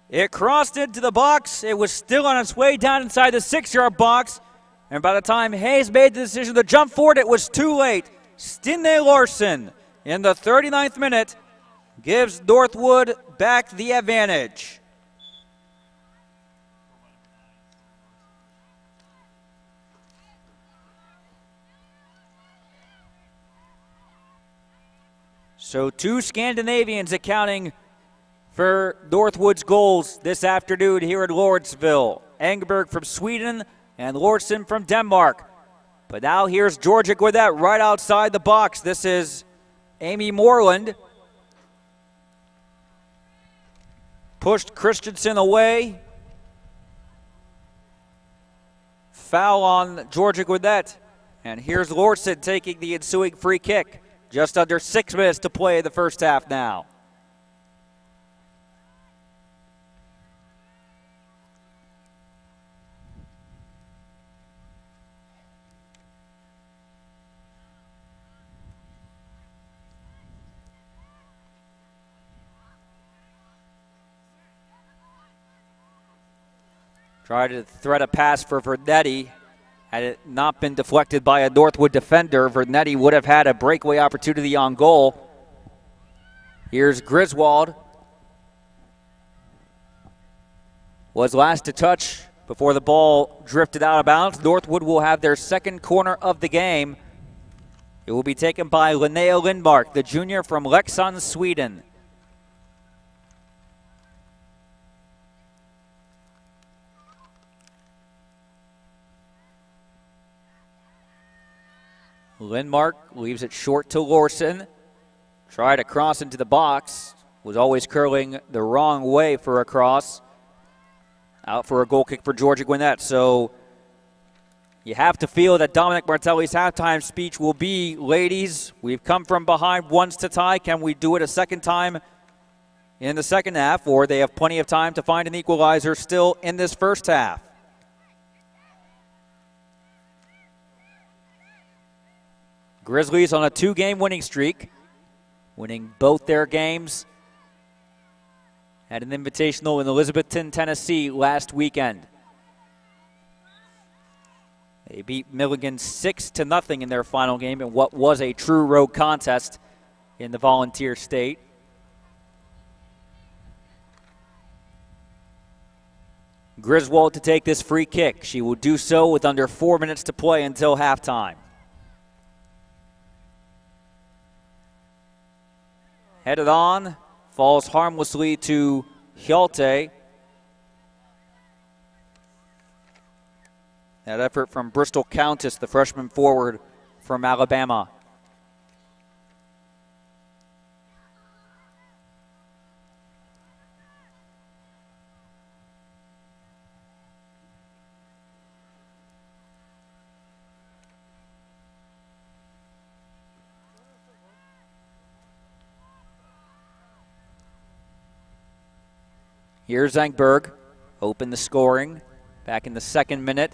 It crossed into the box. It was still on its way down inside the 6-yard box. And by the time Hayes made the decision to jump forward, it was too late. Stine Larsen in the 39th minute gives Northwood back the advantage. So 2 Scandinavians accounting for Northwood's goals this afternoon here in Lawrenceville. Engberg from Sweden and Lorson from Denmark. But now here's Georgia Gwinnett right outside the box. This is Amy Moreland. Pushed Christensen away. Foul on Georgia Gwinnett. And here's Lorson taking the ensuing free kick. Just under 6 minutes to play in the first half now. Tried to thread a pass for Vernetti. Had it not been deflected by a Northwood defender, Vernetti would have had a breakaway opportunity on goal. Here's Griswold. Was last to touch before the ball drifted out of bounds. Northwood will have their 2nd corner of the game. It will be taken by Linnea Lindmark, the junior from Leksand, Sweden. Lindmark leaves it short to Lorson. Tried to cross into the box. Was always curling the wrong way for a cross. Out for a goal kick for Georgia Gwinnett. So you have to feel that Dominic Martelli's halftime speech will be, ladies, we've come from behind once to tie. Can we do it a second time in the second half? Or they have plenty of time to find an equalizer still in this first half. Grizzlies on a 2-game winning streak, winning both their games at an invitational in Elizabethton, Tennessee last weekend. They beat Milligan 6-0 in their final game in what was a true road contest in the Volunteer State. Griswold to take this free kick. She will do so with under 4 minutes to play until halftime. Headed on, falls harmlessly to Hjalte. That effort from Bristol Countess, the freshman forward from Alabama. Here's Engberg, open the scoring, back in the 2nd minute.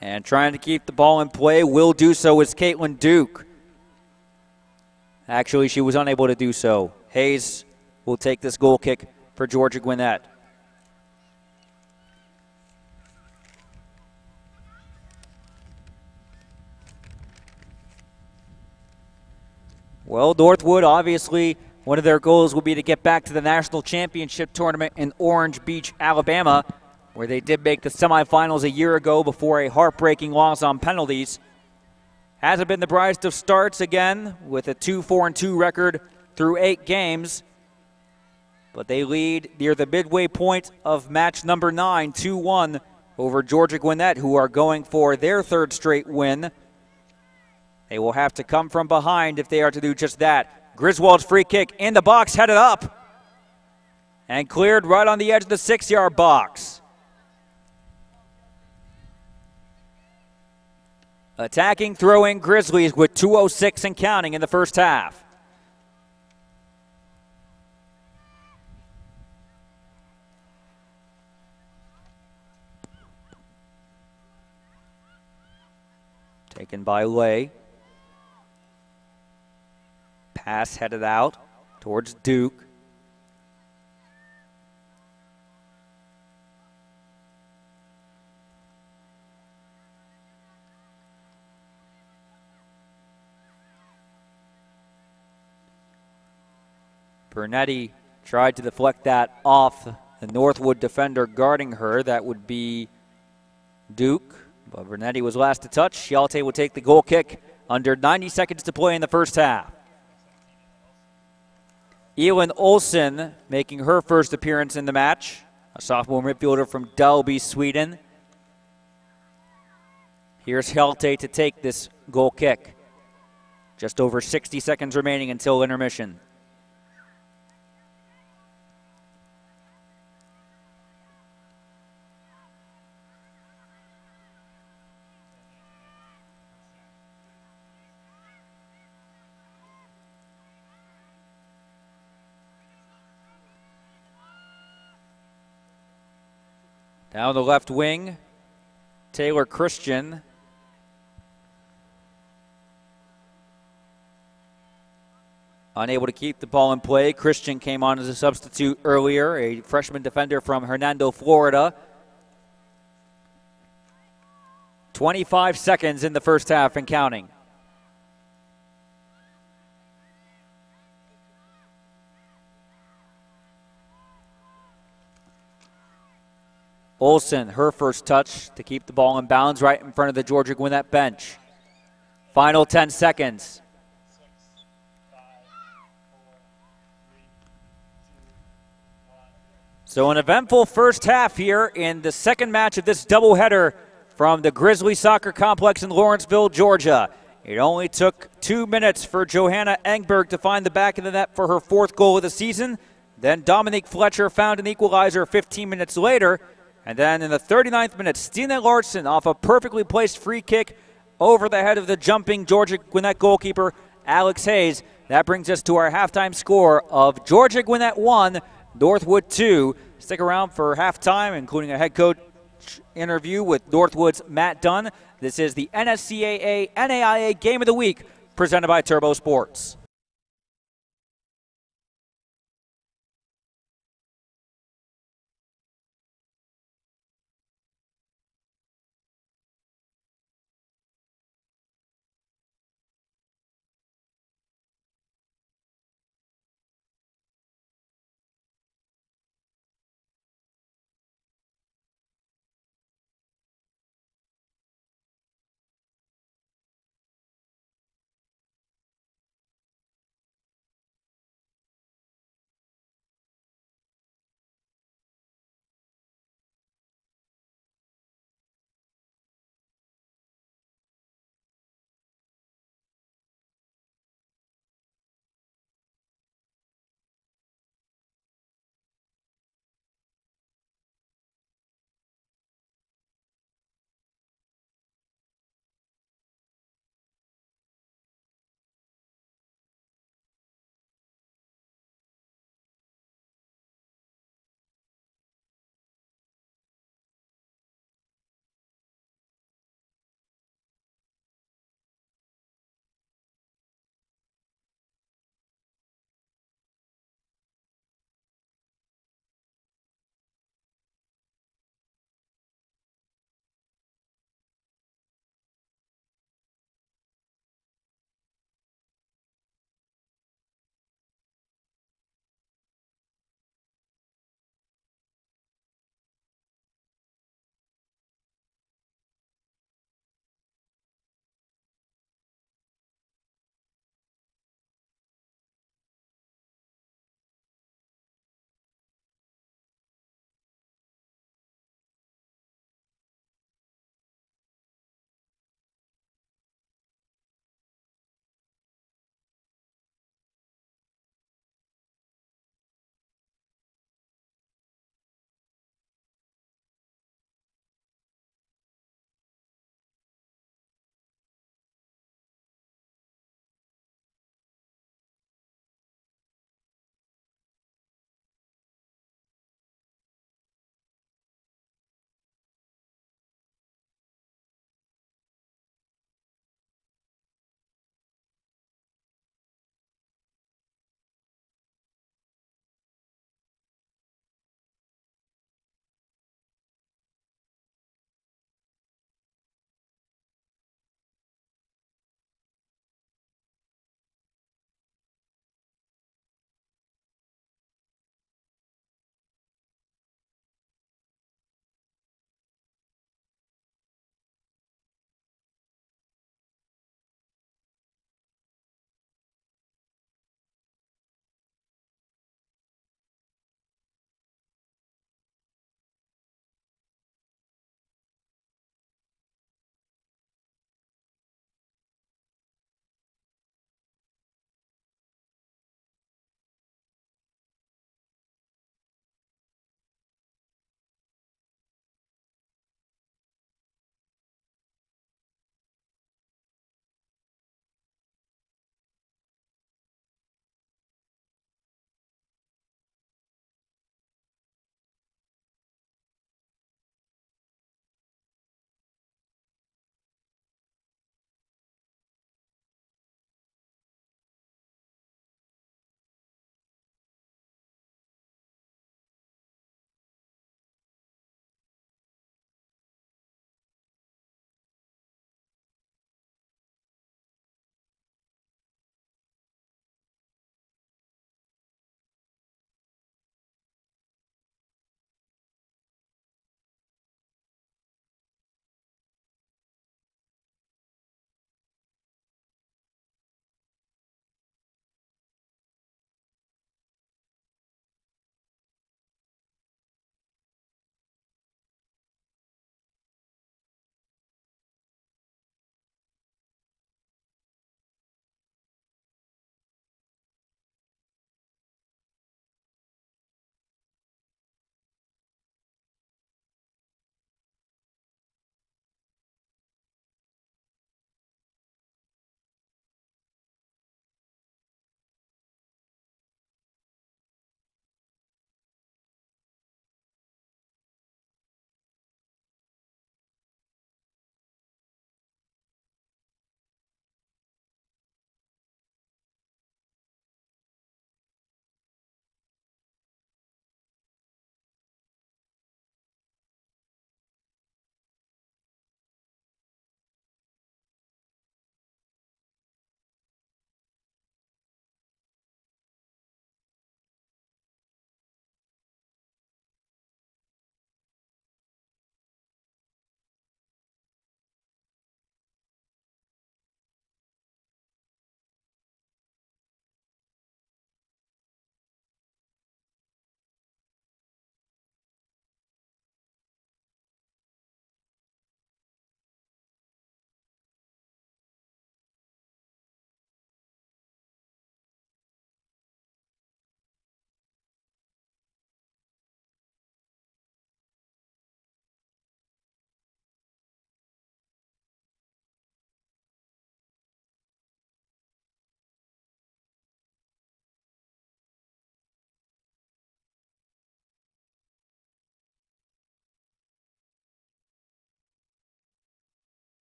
And trying to keep the ball in play, will do so is Caitlin Duke. Actually, she was unable to do so. Hayes will take this goal kick for Georgia Gwinnett. Well, Northwood, obviously, one of their goals will be to get back to the national championship tournament in Orange Beach, Alabama, where they did make the semifinals a year ago before a heartbreaking loss on penalties. Hasn't been the brightest of starts again, with a 2-4-2 record through 8 games. But they lead near the midway point of match number 9, 2-1 over Georgia Gwinnett, who are going for their 3rd straight win. They will have to come from behind if they are to do just that. Griswold's free kick in the box, headed up, and cleared right on the edge of the 6-yard box. Attacking, throwing Grizzlies with 2:06 and counting in the first half. Taken by Lay. Pass headed out towards Duke. Bernetti tried to deflect that off the Northwood defender guarding her. That would be Duke, but Bernetti was last to touch. Hjalte will take the goal kick under 90 seconds to play in the first half. Elin Olsen making her first appearance in the match, a sophomore midfielder from Dalby, Sweden. Here's Hjalte to take this goal kick. Just over 60 seconds remaining until intermission. Down the left wing, Taylor Christian. Unable to keep the ball in play. Christian came on as a substitute earlier, a freshman defender from Hernando, Florida. 25 seconds in the first half and counting. Olsen, her first touch to keep the ball in bounds right in front of the Georgia Gwinnett bench. Final 10 seconds. So an eventful first half here in the second match of this doubleheader from the Grizzly Soccer Complex in Lawrenceville, Georgia. It only took 2 minutes for Johanna Engberg to find the back of the net for her 4th goal of the season. Then Dominique Fletcher found an equalizer 15 minutes later. And then in the 39th minute, Stina Larson off a perfectly placed free kick over the head of the jumping Georgia Gwinnett goalkeeper, Alex Hayes. That brings us to our halftime score of Georgia Gwinnett 1, Northwood 2. Stick around for halftime, including a head coach interview with Northwood's Matt Dunn. This is the NSCAA NAIA Game of the Week presented by Turbo Sports.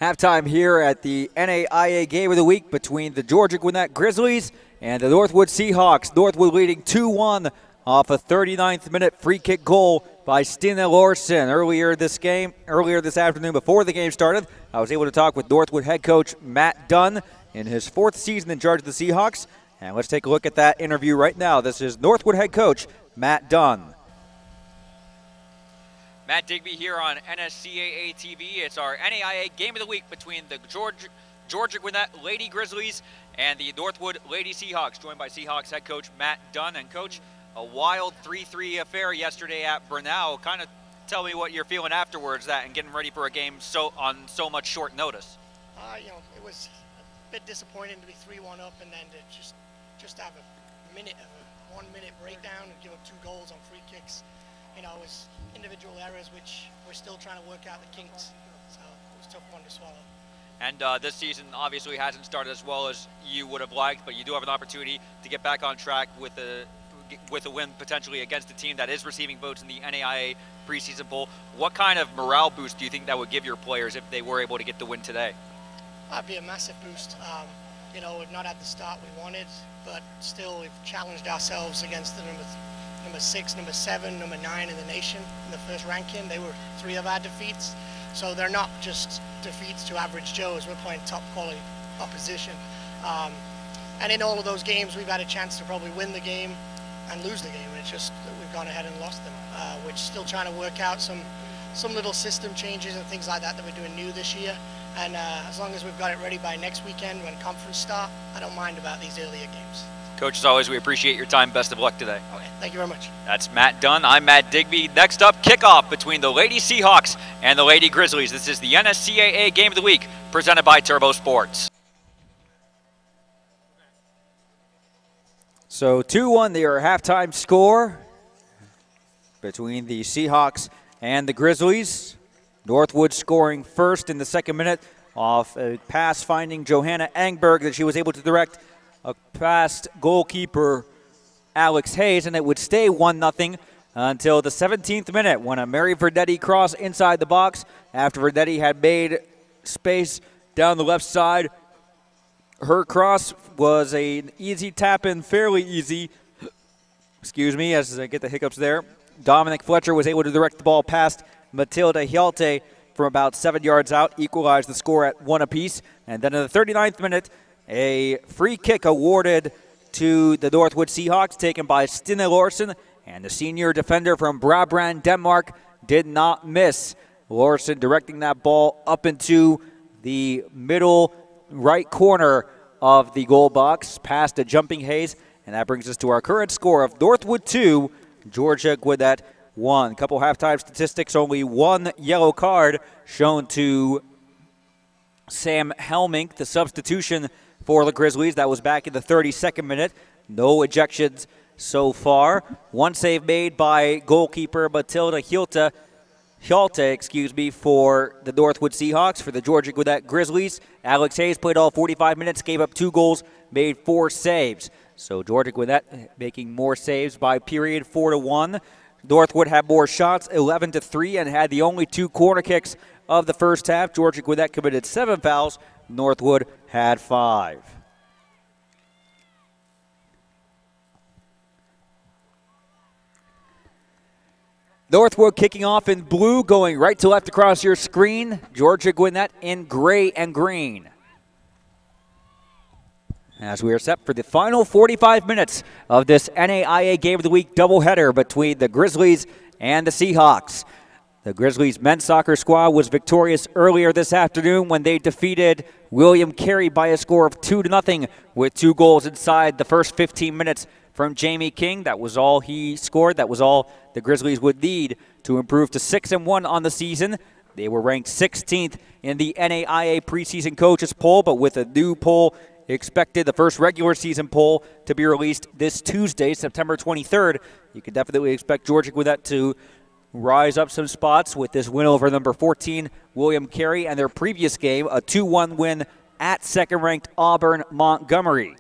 Halftime here at the NAIA Game of the Week between the Georgia Gwinnett Grizzlies and the Northwood Seahawks. Northwood leading 2-1 off a 39th minute free kick goal by Stine Larson. Earlier this afternoon before the game started, I was able to talk with Northwood head coach Matt Dunn in his 4th season in charge of the Seahawks. And let's take a look at that interview right now. This is Northwood head coach Matt Dunn. Matt Digby here on NSCAA TV. It's our NAIA Game of the Week between the Georgia Gwinnett Lady Grizzlies and the Northwood Lady Seahawks, joined by Seahawks head coach Matt Dunn. And coach, a wild 3-3 affair yesterday at Burnell. Kind of tell me what you're feeling afterwards that and getting ready for a game on so much short notice. It was a bit disappointing to be 3-1 up and then to just have a 1-minute breakdown and give up 2 goals on free kicks. It was individual errors which we're still trying to work out the kinks. So it was a tough one to swallow. And this season obviously hasn't started as well as you would have liked, but you do have an opportunity to get back on track with a win potentially against a team that is receiving votes in the NAIA preseason poll. What kind of morale boost do you think that would give your players if they were able to get the win today? That'd be a massive boost. We've not had the start we wanted, but still we've challenged ourselves against the number 6, number 7, number 9 in the nation in the first ranking. They were 3 of our defeats. So they're not just defeats to average Joes. We're playing top quality opposition. And in all of those games, we've had a chance to probably win the game and lose the game. It's just that we've gone ahead and lost them. We're still trying to work out some little system changes and things like that we're doing new this year. And as long as we've got it ready by next weekend when conference start, I don't mind about these earlier games. Coach, as always, we appreciate your time. Best of luck today. Okay, thank you very much. That's Matt Dunn. I'm Matt Digby. Next up, kickoff between the Lady Seahawks and the Lady Grizzlies. This is the NSCAA Game of the Week, presented by Turbo Sports. So 2-1, their halftime score between the Seahawks and the Grizzlies. Northwood scoring first in the 2nd minute off a pass finding Johanna Engberg that she was able to direct past goalkeeper Alex Hayes, and it would stay 1-0 until the 17th minute when a Mary Verdetti cross inside the box after Verdetti had made space down the left side. Her cross was an easy tap-in, fairly easy. Excuse me, as I get the hiccups there. Dominic Fletcher was able to direct the ball past Matilda Hjalte from about 7 yards out, equalized the score at 1 apiece. And then in the 39th minute, a free kick awarded to the Northwood Seahawks, taken by Stine Larsen, and the senior defender from Brabrand, Denmark, did not miss. Larsen directing that ball up into the middle right corner of the goal box, past a jumping Hayes, and that brings us to our current score of Northwood 2, Georgia Gwinnett 1. Couple halftime statistics, only 1 yellow card shown to Sam Helmink, the substitution for the Grizzlies. That was back in the 32nd minute. No ejections so far. 1 save made by goalkeeper Matilda Hjalte, for the Northwood Seahawks. For the Georgia Gwinnett Grizzlies, Alex Hayes played all 45 minutes, gave up 2 goals, made 4 saves. So Georgia Gwinnett making more saves by period, 4-1. Northwood had more shots, 11-3, and had the only 2 corner kicks of the first half. Georgia Gwinnett committed 7 fouls. Northwood had 5. Northwood kicking off in blue, going right to left across your screen. Georgia Gwinnett in gray and green. As we are set for the final 45 minutes of this NAIA Game of the Week doubleheader between the Grizzlies and the Seahawks. The Grizzlies men's soccer squad was victorious earlier this afternoon when they defeated William Carey by a score of 2-0 with 2 goals inside the first 15 minutes from Jamie King. That was all he scored. That was all the Grizzlies would need to improve to 6-1 on the season. They were ranked 16th in the NAIA preseason coaches poll, but with a new poll expected, the first regular season poll to be released this Tuesday, September 23rd, you can definitely expect Georgia Gwinnett to rise up some spots with this win over number 14, William Carey, and their previous game, a 2-1 win at second-ranked Auburn Montgomery.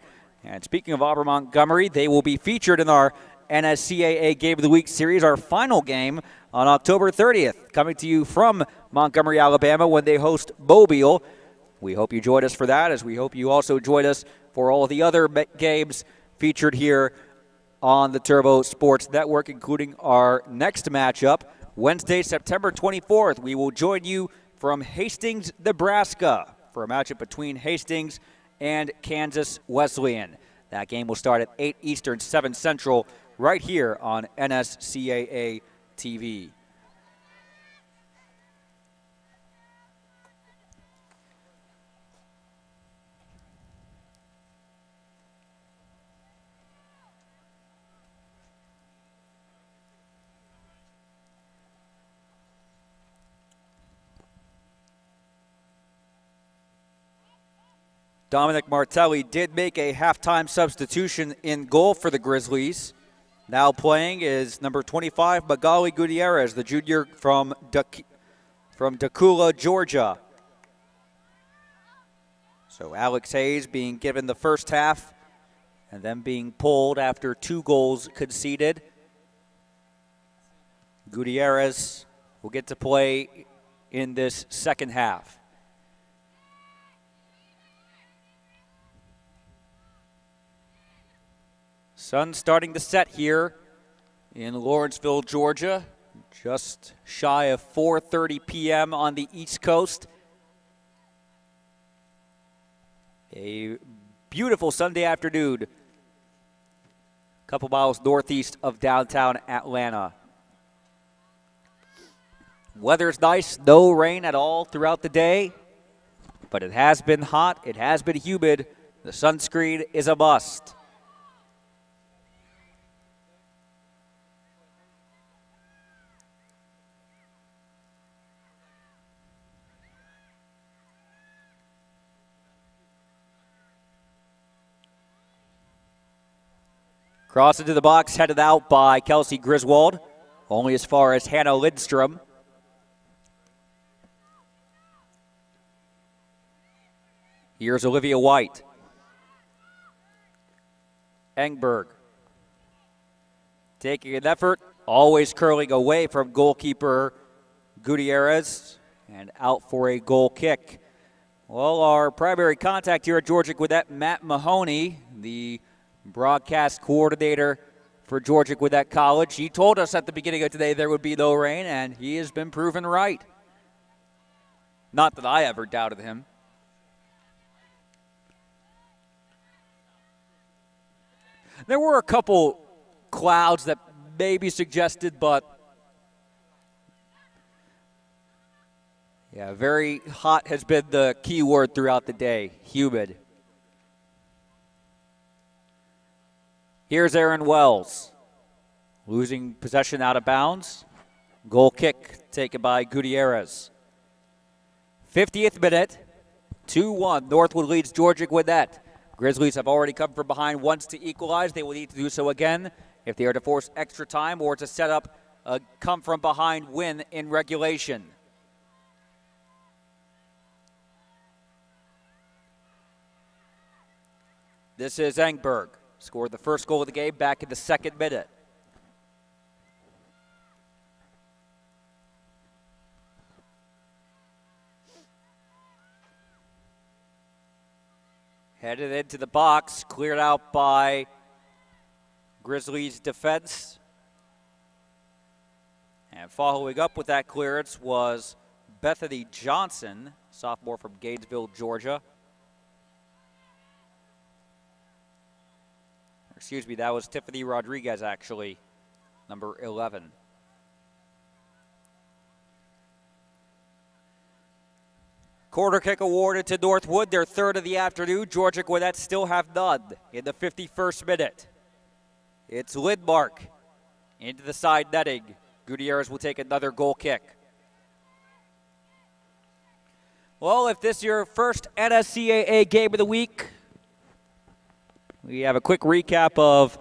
And speaking of Auburn Montgomery, they will be featured in our NSCAA Game of the Week series, our final game on October 30th, coming to you from Montgomery, Alabama, when they host Mobile. We hope you join us for that, as we hope you also join us for all the other games featured here on the Turbo Sports Network, including our next matchup, Wednesday, September 24th. We will join you from Hastings, Nebraska, for a matchup between Hastings and Kansas Wesleyan. That game will start at 8 Eastern, 7 Central, right here on NSCAA TV. Dominic Martelli did make a halftime substitution in goal for the Grizzlies. Now playing is number 25, Magali Gutierrez, the junior from Dacula, Georgia. So Alex Hayes being given the first half and then being pulled after 2 goals conceded. Gutierrez will get to play in this second half. Sun starting to set here in Lawrenceville, Georgia, just shy of 4:30 p.m. on the East Coast. A beautiful Sunday afternoon, a couple miles northeast of downtown Atlanta. Weather's nice, no rain at all throughout the day, but it has been hot, it has been humid. The sunscreen is a must. Cross into the box, headed out by Kelsey Griswold, only as far as Hannah Lindstrom. Here's Olivia White. Engberg taking an effort, always curling away from goalkeeper Gutierrez, and out for a goal kick. Well, our primary contact here at Georgia Gwinnett, Matt Mahoney, the broadcast coordinator for Georgia Gwinnett College. He told us at the beginning of today there would be no rain, and he has been proven right. Not that I ever doubted him. There were a couple clouds that maybe suggested, but yeah, very hot has been the key word throughout the day, humid. Here's Aaron Wells, losing possession out of bounds. Goal kick taken by Gutierrez. 50th minute, 2-1. Northwood leads Georgia Gwinnett. Grizzlies have already come from behind once to equalize. They will need to do so again if they are to force extra time or to set up a come-from-behind win in regulation. This is Engberg. Scored the first goal of the game back in the 2nd minute. Headed into the box, cleared out by Grizzlies defense. And following up with that clearance was Bethany Johnson, sophomore from Gainesville, Georgia. Excuse me, that was Tiffany Rodriguez, actually, number 11. Quarter kick awarded to Northwood, their 3rd of the afternoon. Georgia Gwinnett still have none in the 51st minute. It's Lindmark into the side netting. Gutierrez will take another goal kick. Well, if this is your first NSCAA game of the week, we have a quick recap of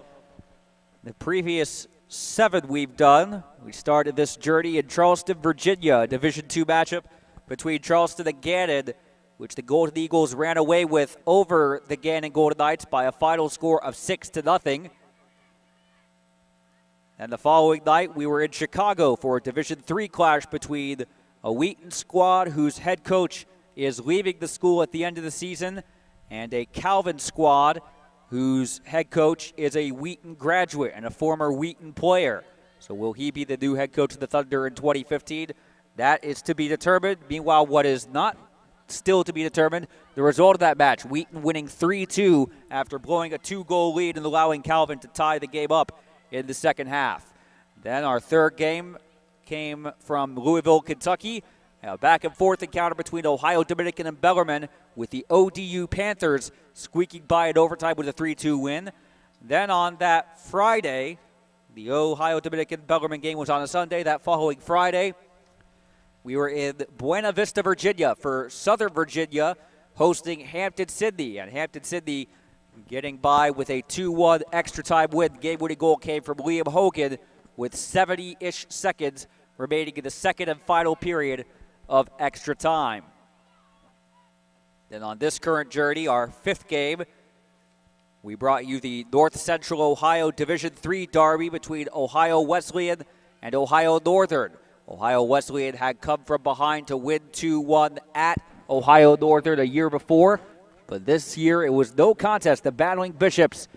the previous 7 we've done. We started this journey in Charleston, Virginia, a Division II matchup between Charleston and Gannon, which the Golden Eagles ran away with over the Gannon Golden Knights by a final score of 6-0. And the following night, we were in Chicago for a Division III clash between a Wheaton squad whose head coach is leaving the school at the end of the season, and a Calvin squad whose head coach is a Wheaton graduate and a former Wheaton player. So will he be the new head coach of the Thunder in 2015? That is to be determined. Meanwhile, what is not still to be determined, the result of that match, Wheaton winning 3-2 after blowing a 2-goal lead and allowing Calvin to tie the game up in the second half. Then our third game came from Louisville, Kentucky. A back-and-forth encounter between Ohio Dominican and Bellarmine, with the ODU Panthers squeaking by in overtime with a 3-2 win. Then on that Friday, the Ohio Dominican Bellarmine game was on a Sunday. That following Friday, we were in Buena Vista, Virginia for Southern Virginia hosting Hampton-Sydney. And Hampton-Sydney getting by with a 2-1 extra-time win. The game-winning goal came from Liam Hogan with 70-ish seconds remaining in the second and final period of extra time. Then on this current journey, our fifth game, we brought you the North Central Ohio Division III derby between Ohio Wesleyan and Ohio Northern. Ohio Wesleyan had come from behind to win 2-1 at Ohio Northern a year before, but this year it was no contest. The Battling Bishops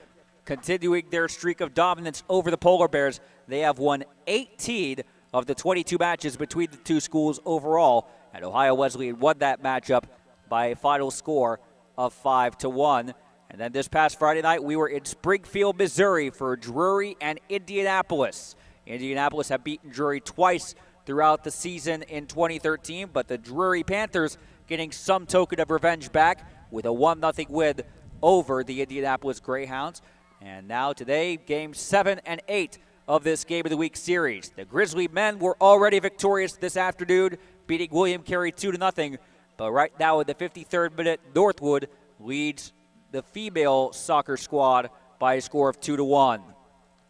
continuing their streak of dominance over the Polar Bears. They have won 18 of the 22 matches between the two schools overall, and Ohio Wesleyan won that matchup by a final score of 5-1. And then this past Friday night, we were in Springfield, Missouri for Drury and Indianapolis. Indianapolis have beaten Drury twice throughout the season in 2013, but the Drury Panthers getting some token of revenge back with a 1-0 win over the Indianapolis Greyhounds. And now today, games 7 and 8 of this Game of the Week series. The Grizzly men were already victorious this afternoon, beating William Carey 2-0. But right now in the 53rd minute, Northwood leads the female soccer squad by a score of 2-1.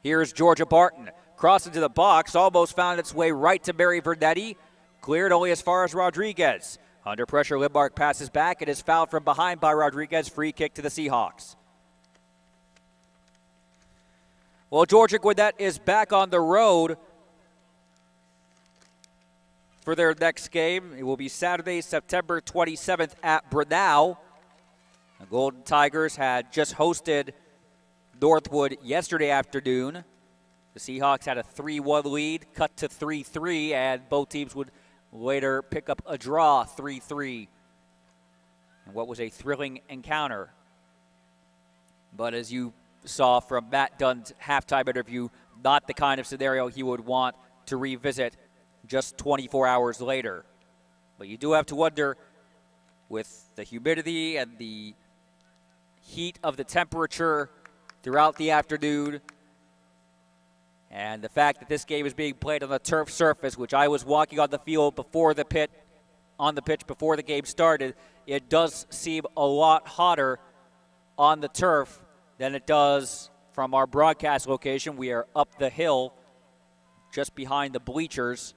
Here's Georgia Barton. Cross into the box, almost found its way right to Mary Vernetti. Cleared only as far as Rodriguez. Under pressure, Limbark passes back and is fouled from behind by Rodriguez. Free kick to the Seahawks. Well, Georgia Gwinnett is back on the road for their next game. It will be Saturday, September 27th at Brunel. The Golden Tigers had just hosted Northwood yesterday afternoon. The Seahawks had a 3-1 lead, cut to 3-3, and both teams would later pick up a draw, 3-3, in what was a thrilling encounter. But as you saw from Matt Dunn's halftime interview, not the kind of scenario he would want to revisit just 24 hours later. But you do have to wonder, with the humidity and the heat of the temperature throughout the afternoon, and the fact that this game is being played on a turf surface, which I was walking on the field before the pitch before the game started, it does seem a lot hotter on the turf than it does from our broadcast location. We are up the hill just behind the bleachers.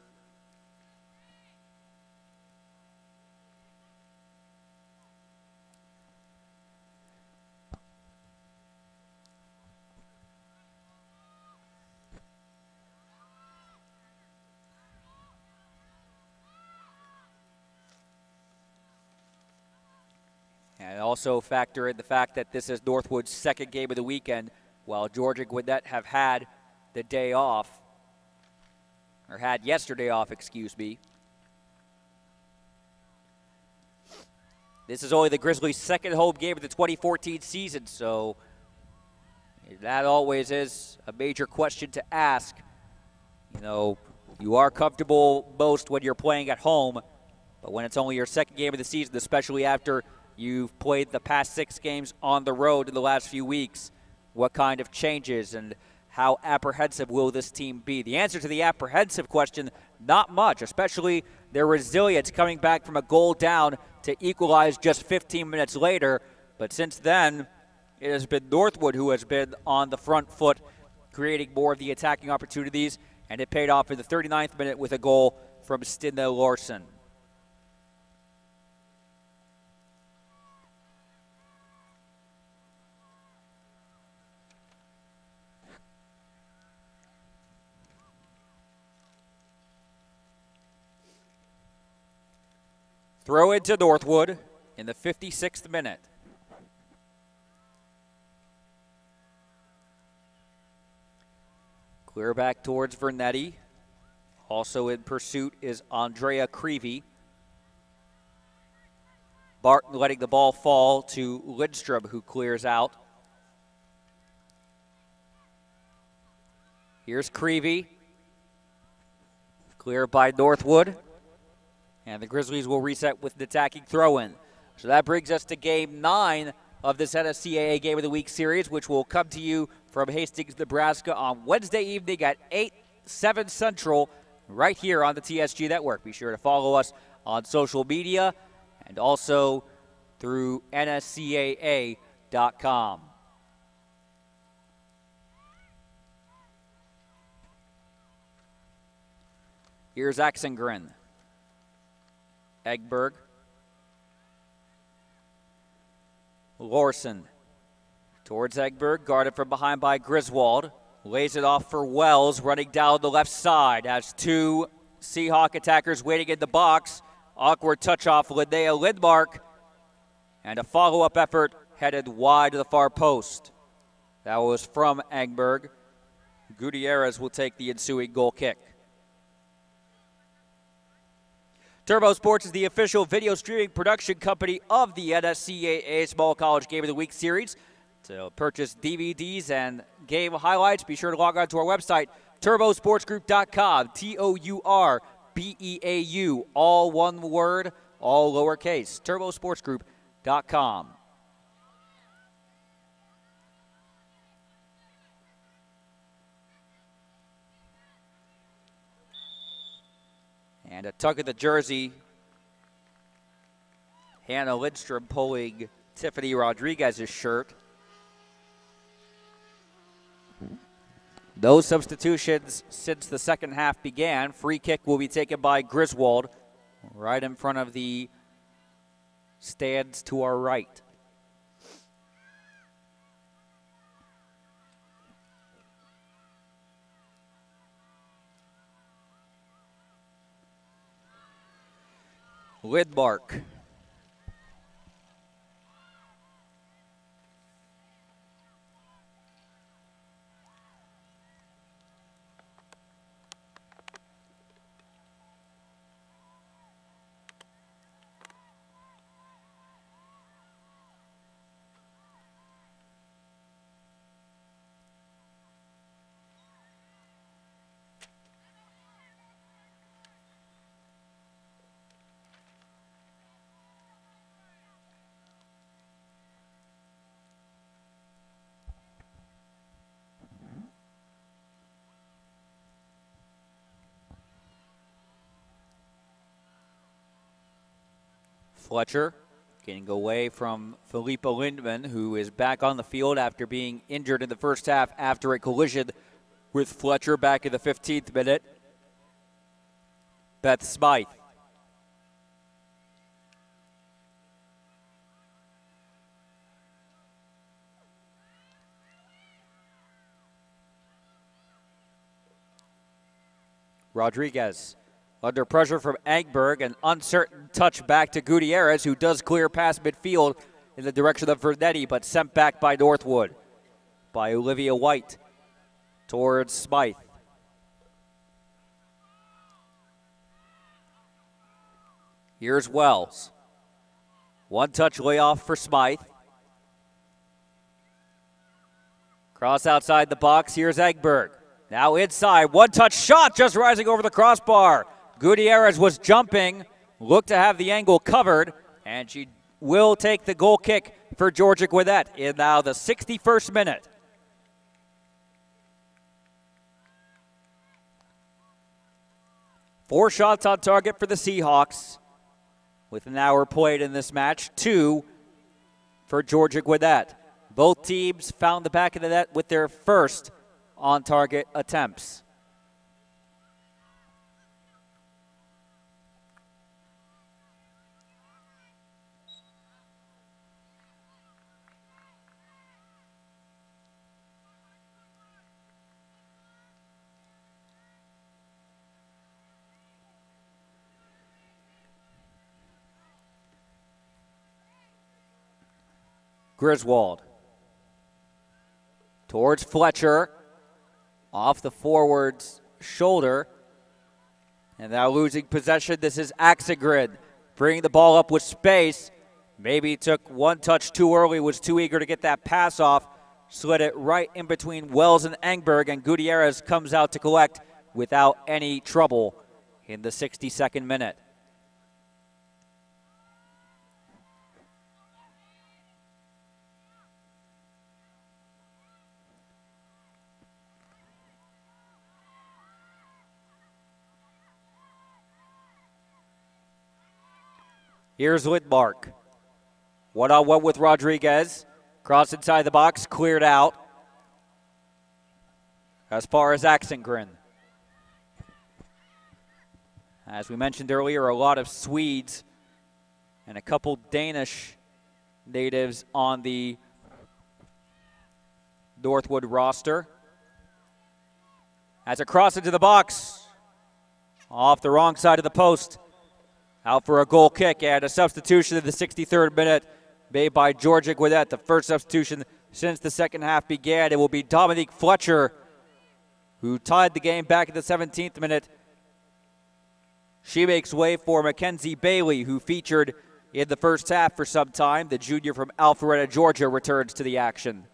And also factor in the fact that this is Northwood's second game of the weekend, while Georgia Gwinnett have had the day off, or had yesterday off, excuse me. This is only the Grizzlies' second home game of the 2014 season, so that always is a major question to ask. You know, you are comfortable most when you're playing at home, but when it's only your second game of the season, especially after you've played the past 6 games on the road in the last few weeks, what kind of changes and how apprehensive will this team be? The answer to the apprehensive question, not much, especially their resilience coming back from a goal down to equalize just 15 minutes later. But since then, it has been Northwood who has been on the front foot, creating more of the attacking opportunities, and it paid off in the 39th minute with a goal from Stinne Larson. Throw into Northwood in the 56th minute. Clear back towards Vernetti. Also in pursuit is Andrea Creevy. Barton letting the ball fall to Lindstrom, who clears out. Here's Creevy. Clear by Northwood. And the Grizzlies will reset with an attacking throw-in. So that brings us to Game 9 of this NSCAA Game of the Week series, which will come to you from Hastings, Nebraska on Wednesday evening at 8, 7 Central, right here on the TSG Network. Be sure to follow us on social media and also through nscaa.com. Here's Axengren. Egberg. Lorson towards Egberg, guarded from behind by Griswold. Lays it off for Wells, running down the left side. Has two Seahawk attackers waiting in the box. Awkward touch off Linnea Lindmark. And a follow-up effort headed wide to the far post. That was from Egberg. Gutierrez will take the ensuing goal kick. Turbo Sports is the official video streaming production company of the NSCAA Small College Game of the Week series. To purchase DVDs and game highlights, be sure to log on to our website, turbosportsgroup.com, TOURBEAU, all one word, all lowercase, turbosportsgroup.com. And a tug at the jersey. Hannah Lindstrom pulling Tiffany Rodriguez's shirt. No substitutions since the second half began. Free kick will be taken by Griswold, right in front of the stands to our right. Lidmark. Fletcher getting away from Philippa Lindman, who is back on the field after being injured in the first half after a collision with Fletcher back in the 15th minute. Beth Smythe. Rodriguez. Under pressure from Egberg, an uncertain touch back to Gutierrez, who does clear past midfield in the direction of Vernetti, but sent back by Northwood, by Olivia White, towards Smythe. Here's Wells. One-touch layoff for Smythe. Cross outside the box, here's Egberg. Now inside, one-touch shot just rising over the crossbar. Gutierrez was jumping, looked to have the angle covered, and she will take the goal kick for Georgia Gwinnett in now the 61st minute. Four shots on target for the Seahawks with an hour played in this match, 2 for Georgia Gwinnett. Both teams found the back of the net with their first on-target attempts. Griswold. Towards Fletcher. Off the forward's shoulder. And now losing possession. This is Axegrid bringing the ball up with space. Maybe took one touch too early, was too eager to get that pass off. Slid it right in between Wells and Engberg, and Gutierrez comes out to collect without any trouble in the 62nd minute. Here's Lidmark. One-on-one with Rodriguez. Cross inside the box, cleared out. As far as Axengren. As we mentioned earlier, a lot of Swedes and a couple Danish natives on the Northwood roster. As a cross into the box, off the wrong side of the post. Out for a goal kick, and a substitution in the 63rd minute made by Georgia Gwinnett. The first substitution since the second half began. It will be Dominique Fletcher, who tied the game back in the 17th minute. She makes way for Mackenzie Bailey, who featured in the first half for some time. The junior from Alpharetta, Georgia, returns to the action.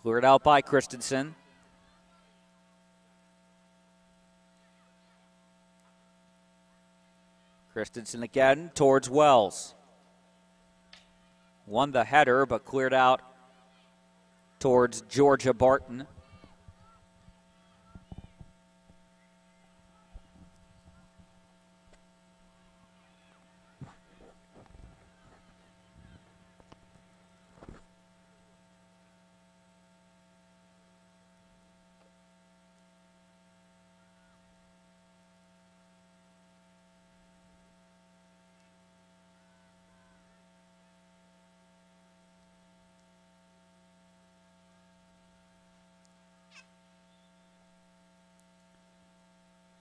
Cleared out by Christensen. Christensen again towards Wells. Won the header, but cleared out towards Georgia Barton.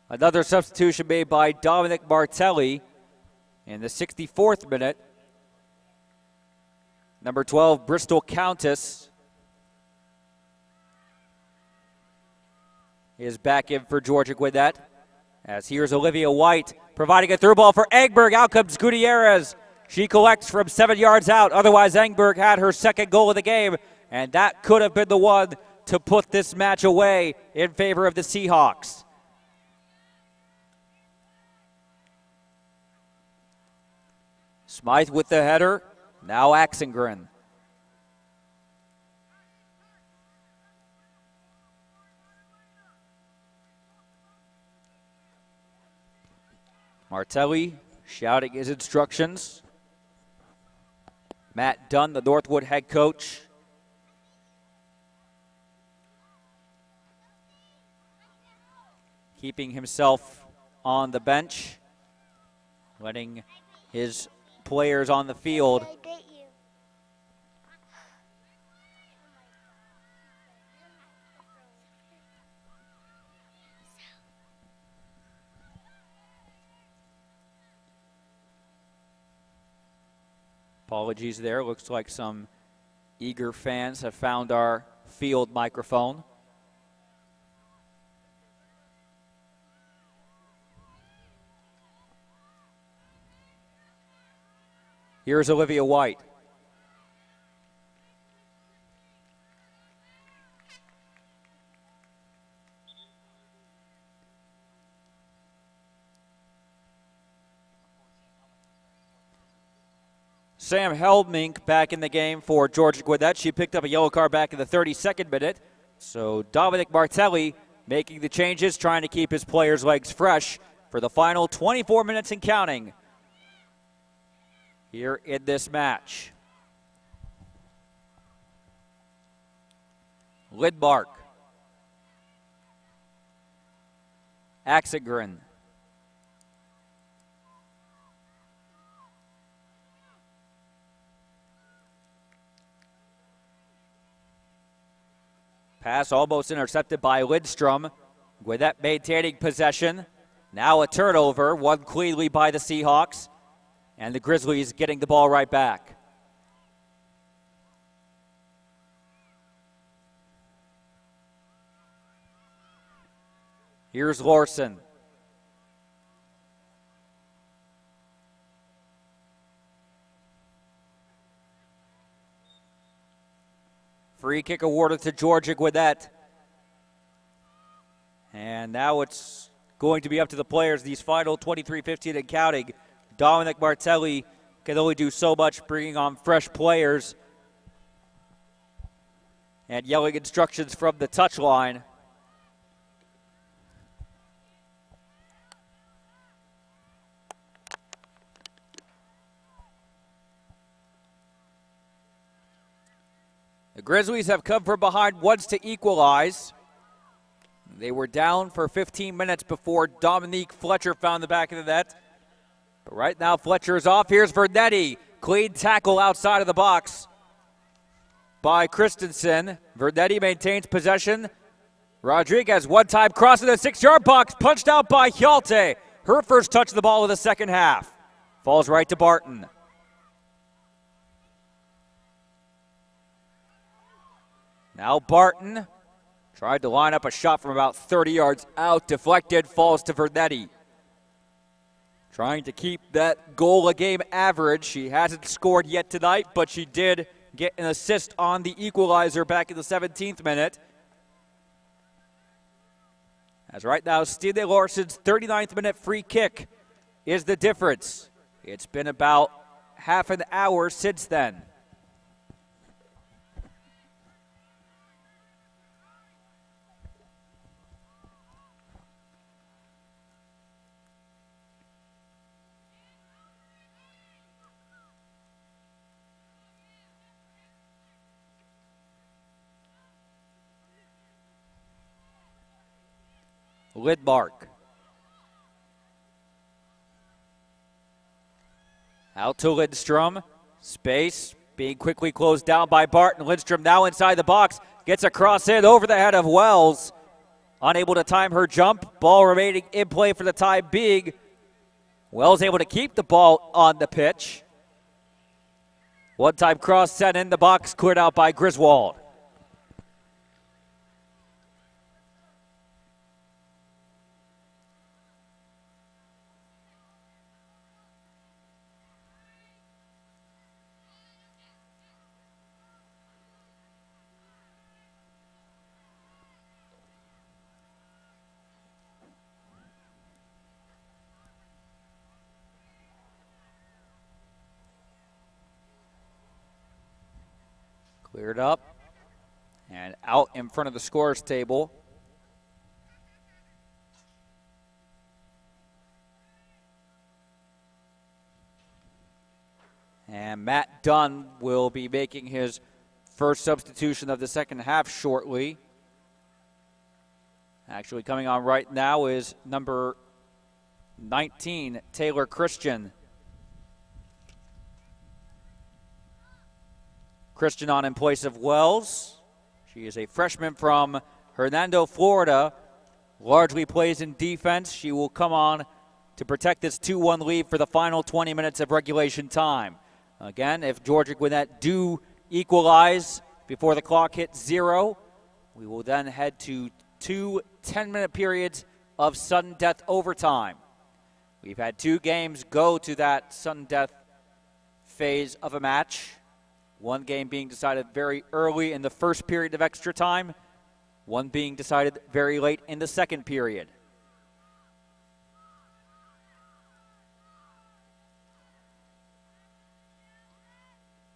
Another substitution made by Dominic Martelli in the 64th minute. Number 12, Bristol Countess, is back in for Georgia Gwinnett. As here's Olivia White providing a through ball for Engberg. Out comes Gutierrez. She collects from 7 yards out. Otherwise, Engberg had her second goal of the game, and that could have been the one to put this match away in favor of the Seahawks. Smythe with the header. Now Axengren. Martelli shouting his instructions. Matt Dunn, the Northwood head coach. Keeping himself on the bench. Letting his players on the field apologies there. Looks like some eager fans have found our field microphone. Here's Olivia White. Sam Heldmink back in the game for Georgia Gwinnett. She picked up a yellow card back in the 32nd minute. So Dominic Martelli making the changes, trying to keep his players' legs fresh for the final 24 minutes and counting here in this match. Lidmark Axegren. Pass almost intercepted by Lidstrom. Gwinnett maintaining possession. Now a turnover, one cleanly by the Seahawks. And the Grizzlies getting the ball right back. Here's Larson. Free kick awarded to Georgia Gwinnett. And now it's going to be up to the players, these final 23-15 and counting. Dominic Martelli can only do so much, bringing on fresh players and yelling instructions from the touchline. The Grizzlies have come from behind once to equalize. They were down for 15 minutes before Dominique Fletcher found the back of the net. But right now, Fletcher is off. Here's Vernetti. Clean tackle outside of the box by Christensen. Vernetti maintains possession. Rodriguez, one-time cross in the 6-yard box, punched out by Hjalte. Her first touch of the ball of the second half. Falls right to Barton. Now Barton tried to line up a shot from about 30 yards out. Deflected, falls to Vernetti. Trying to keep that goal-a-game average. She hasn't scored yet tonight, but she did get an assist on the equalizer back in the 17th minute. As right now, Stine Larson's 39th minute free kick is the difference. It's been about half an hour since then. Lidmark. Out to Lindstrom. Space being quickly closed down by Barton. Lindstrom now inside the box. Gets a cross in over the head of Wells. Unable to time her jump. Ball remaining in play for the time being. Wells able to keep the ball on the pitch. One-time cross sent in the box, cleared out by Griswold. Cleared up and out in front of the scorers table. And Matt Dunn will be making his first substitution of the second half shortly. Actually coming on right now is number 19, Taylor Christian. Christian on in place of Wells. She is a freshman from Hernando, Florida. Largely plays in defense. She will come on to protect this 2-1 lead for the final 20 minutes of regulation time. Again, if Georgia Gwinnett do equalize before the clock hits 0, we will then head to 2 10-minute periods of sudden death overtime. We've had 2 games go to that sudden death phase of a match. One game being decided very early in the first period of extra time, one being decided very late in the second period.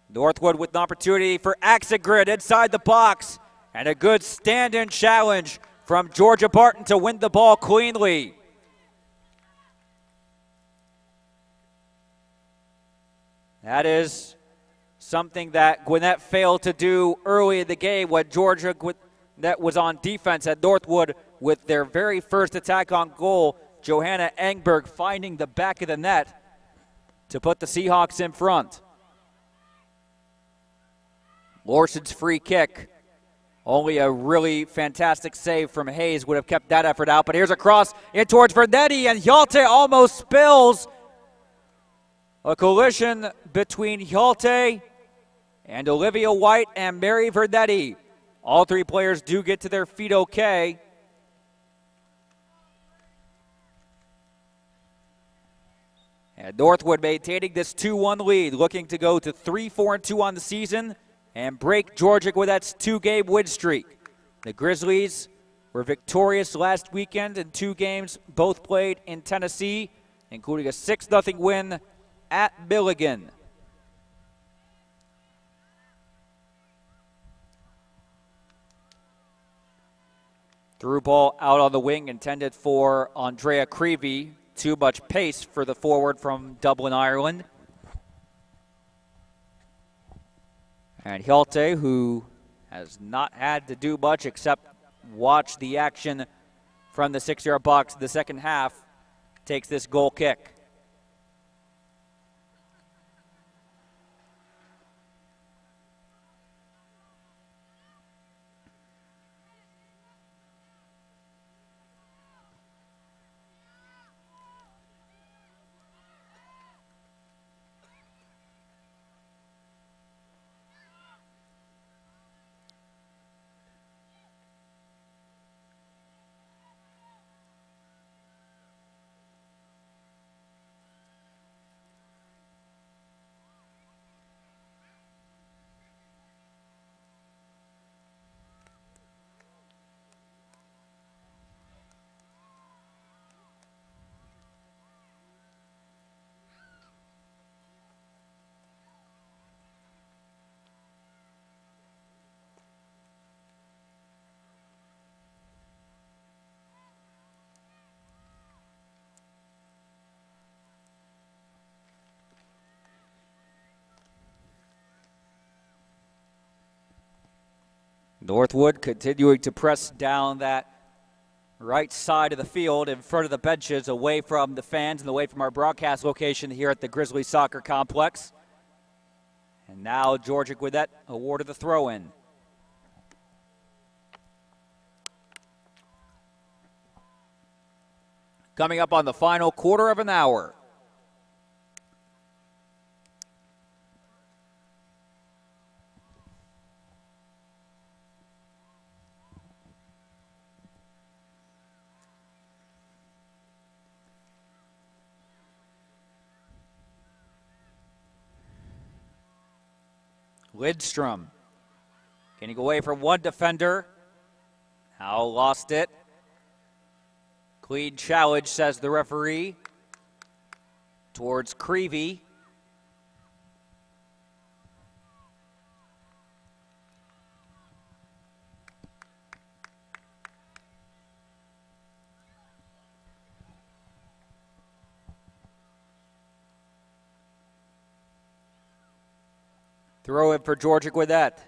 Northwood with an opportunity for Axegren inside the box, and a good stand-in challenge from Georgia Barton to win the ball cleanly. That is something that Gwinnett failed to do early in the game when Georgia Gwinnett was on defense, and Northwood with their very first attack on goal. Johanna Engberg finding the back of the net to put the Seahawks in front. Larson's free kick. Only a really fantastic save from Hayes would have kept that effort out. But here's a cross in towards Verdetti, and Hjalte almost spills. A collision between Hjalte and Olivia White and Mary Verdetti. All three players do get to their feet okay. And Northwood maintaining this 2-1 lead, looking to go to 3-4-2 on the season and break Georgia Gwinnett's 2-game win streak. The Grizzlies were victorious last weekend in 2 games, both played in Tennessee, including a 6-0 win at Milligan. Through ball out on the wing, intended for Andrea Creevy. Too much pace for the forward from Dublin, Ireland. And Hjalte, who has not had to do much except watch the action from the 6-yard box in the second half, takes this goal kick. Northwood continuing to press down that right side of the field in front of the benches, away from the fans and away from our broadcast location here at the Grizzly Soccer Complex. And now Georgia Gwinnett awarded the throw-in. Coming up on the final quarter of an hour. LIVESTREAM getting away from one defender. Now lost it. Clean challenge, says the referee, towards Creevy. Throw in for Georgia Gwinnett.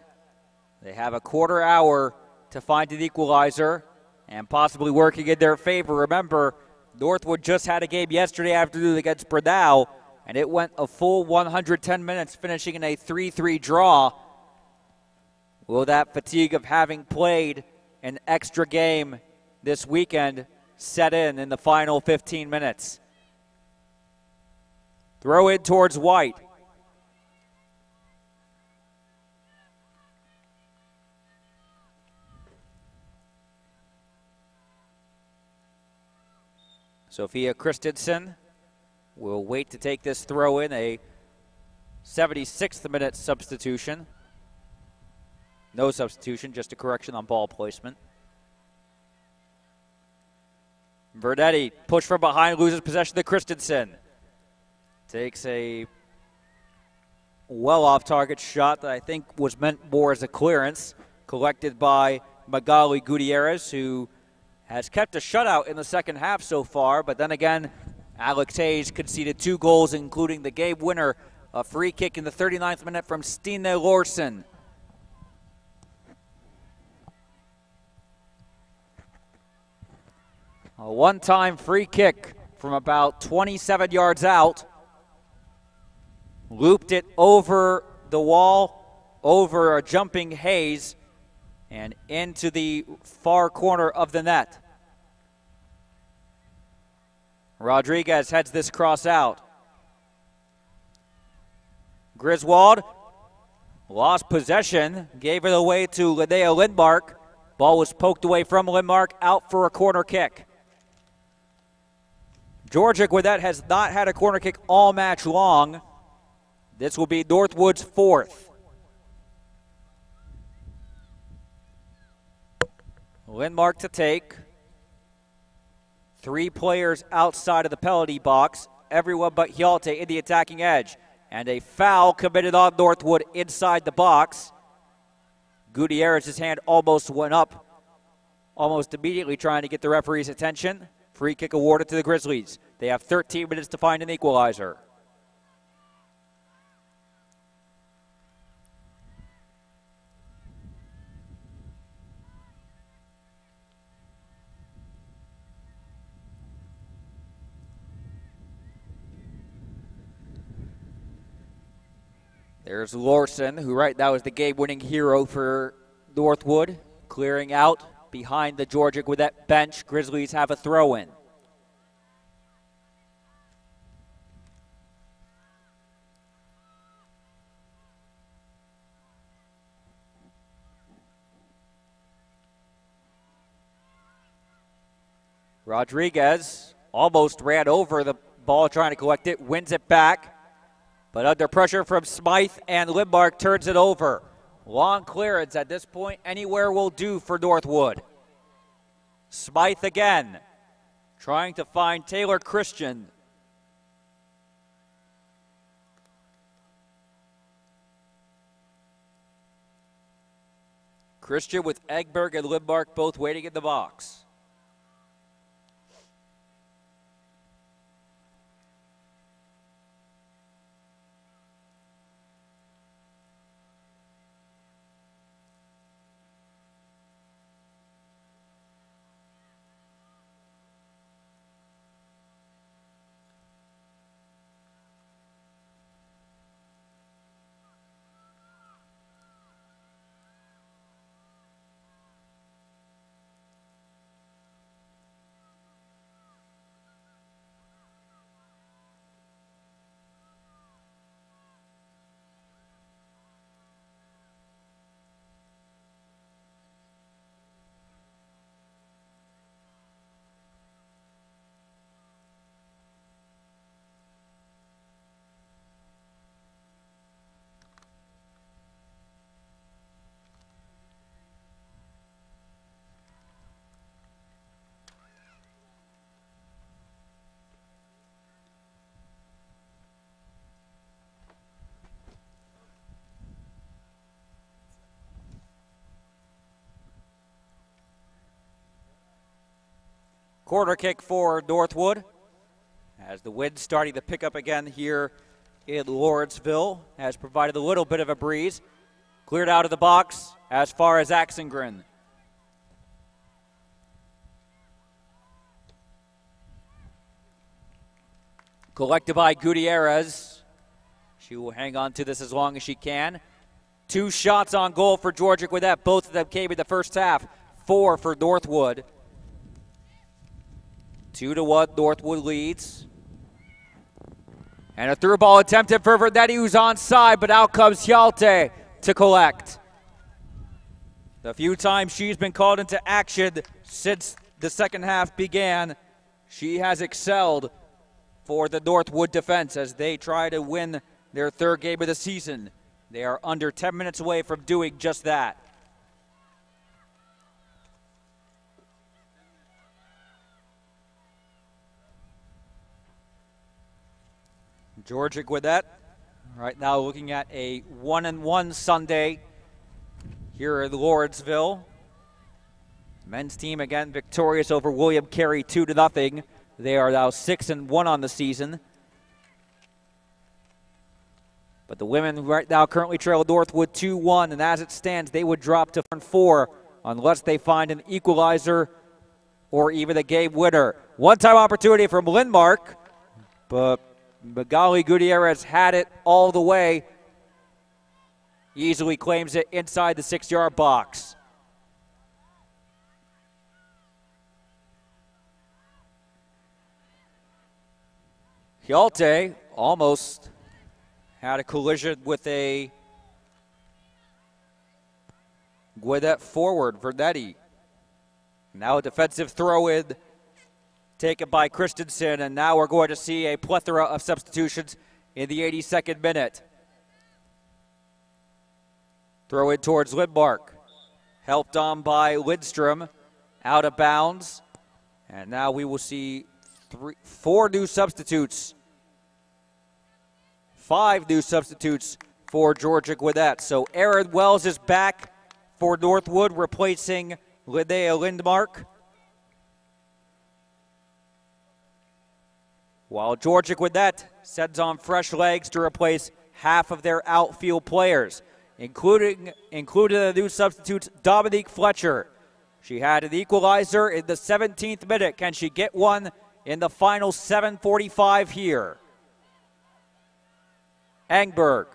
They have a quarter hour to find an equalizer and possibly working in their favor. Remember, Northwood just had a game yesterday afternoon against Brunel, and it went a full 110 minutes, finishing in a 3-3 draw. Will that fatigue of having played an extra game this weekend set in the final 15 minutes? Throw in towards White. Sophia Christensen will wait to take this throw in, a 76th minute substitution. No substitution, just a correction on ball placement. Verdetti, push from behind, loses possession to Christensen. Takes a well off target shot that I think was meant more as a clearance, collected by Magali Gutierrez, who has kept a shutout in the second half so far, but then again, Alex Hayes conceded 2 goals, including the game winner, a free kick in the 39th minute from Stine Larsen. A one-time free kick from about 27 yards out. Looped it over the wall, over a jumping Hayes, and into the far corner of the net. Rodriguez heads this cross out. Griswold lost possession, gave it away to Linnea Lindmark. Ball was poked away from Lindmark, out for a corner kick. Georgia Gwinnett has not had a corner kick all match long. This will be Northwood's fourth. Lindmark to take. 3 players outside of the penalty box. Everyone but Hjalte in the attacking edge. And a foul committed on Northwood inside the box. Gutierrez's hand almost went up, almost immediately trying to get the referee's attention. Free kick awarded to the Grizzlies. They have 13 minutes to find an equalizer. There's Lorson, who right now is the game-winning hero for Northwood, clearing out behind the Georgia Gwinnett bench. Grizzlies have a throw-in. Rodriguez almost ran over the ball trying to collect it, wins it back. But under pressure from Smythe and Lindmark turns it over. Long clearance at this point. Anywhere will do for Northwood. Smythe again. Trying to find Taylor Christian. Christian with Egberg and Lindmark both waiting in the box. Corner kick for Northwood as the wind starting to pick up again here in Lawrenceville has provided a little bit of a breeze. Cleared out of the box as far as Axengren. Collected by Gutierrez. She will hang on to this as long as she can. 2 shots on goal for Georgia Gwinnett. Both of them came in the first half. 4 for Northwood. 2-1, Northwood leads. And a through ball attempted for Vernetti, who's onside, but out comes Hjalte to collect. The few times she's been called into action since the second half began, she has excelled for the Northwood defense as they try to win their 3rd game of the season. They are under 10 minutes away from doing just that. Georgia Gwinnett right now looking at a 1-1 Sunday here in Lawrenceville. Men's team again victorious over William Carey 2-0. They are now 6-1 on the season. But the women right now currently trail Northwood 2-1, and as it stands, they would drop to 4 unless they find an equalizer or even a game winner. One-time opportunity from Lindmark, but Magali Gutierrez had it all the way. Easily claims it inside the 6-yard box. Hjalte almost had a collision with a Gwinnett forward, Vernetti. Now a defensive throw-in taken by Christensen, and now we're going to see a plethora of substitutions in the 82nd minute. Throw in towards Lindmark. Helped on by Lindstrom. Out of bounds. And now we will see 4 new substitutes. 5 new substitutes for Georgia Gwinnett. So Aaron Wells is back for Northwood, replacing Linnea Lindmark. While Georgia Gwinnett sends on fresh legs to replace half of their outfield players, including the new substitutes Dominique Fletcher. She had an equalizer in the 17th minute. Can she get one in the final 7:45 here? Engberg.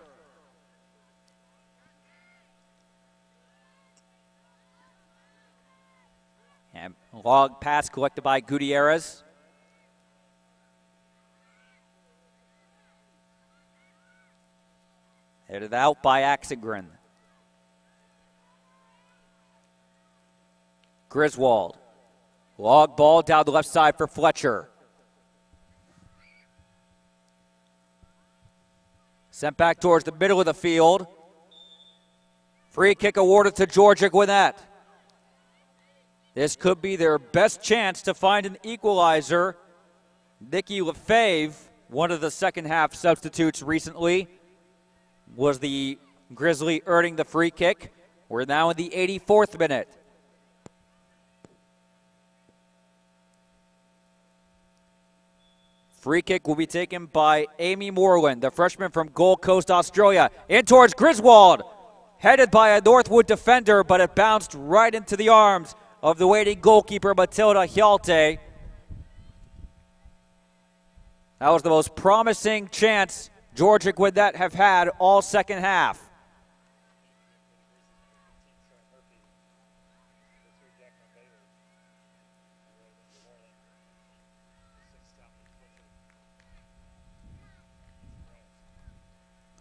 And long pass collected by Gutierrez. Headed out by Axengren. Griswold. Long ball down the left side for Fletcher. Sent back towards the middle of the field. Free kick awarded to Georgia Gwinnett. This could be their best chance to find an equalizer. Nikki Lefebvre, one of the second half substitutes recently, was the Grizzly earning the free kick. We're now in the 84th minute. Free kick will be taken by Amy Moreland, the freshman from Gold Coast, Australia. In towards Griswold, headed by a Northwood defender, but it bounced right into the arms of the waiting goalkeeper, Matilda Hjalte. That was the most promising chance Georgia Gwinnett have had all second half.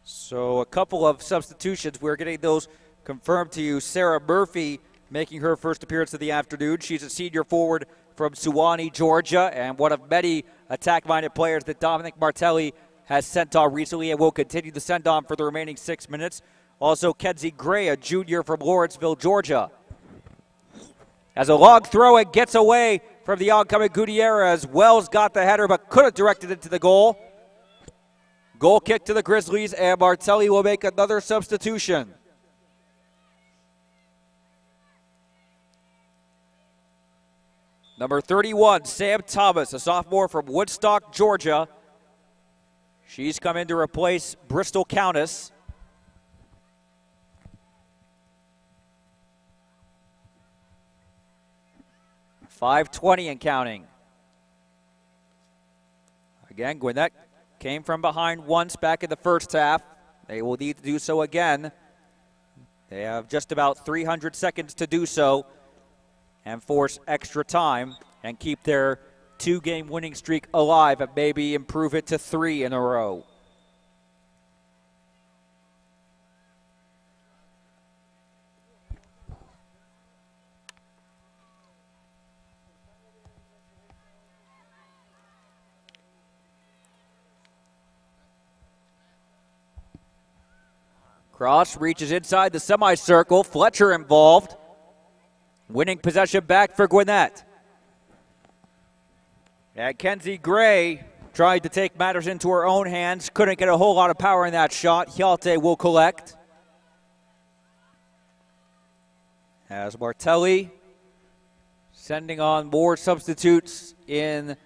So a couple of substitutions. We're getting those confirmed to you. Sarah Murphy making her first appearance of the afternoon. She's a senior forward from Suwanee, Georgia, and one of many attack-minded players that Dominic Martelli has sent on recently and will continue to send on for the remaining 6 minutes. Also, Kenzie Gray, a junior from Lawrenceville, Georgia. As a long throw, it gets away from the oncoming Gutierrez. Wells got the header but couldn't direct it into the goal. Goal kick to the Grizzlies, and Martelli will make another substitution. Number 31, Sam Thomas, a sophomore from Woodstock, Georgia. She's come in to replace Bristol Countess. .520 and counting. Again, Gwinnett came from behind once back in the first half. They will need to do so again. They have just about 300 seconds to do so and force extra time and keep their 2-game winning streak alive and maybe improve it to 3 in a row. Cross reaches inside the semicircle. Fletcher involved. Winning possession back for Gwinnett. And Kenzie Gray tried to take matters into her own hands. Couldn't get a whole lot of power in that shot. Hjalte will collect. As Martelli sending on more substitutes in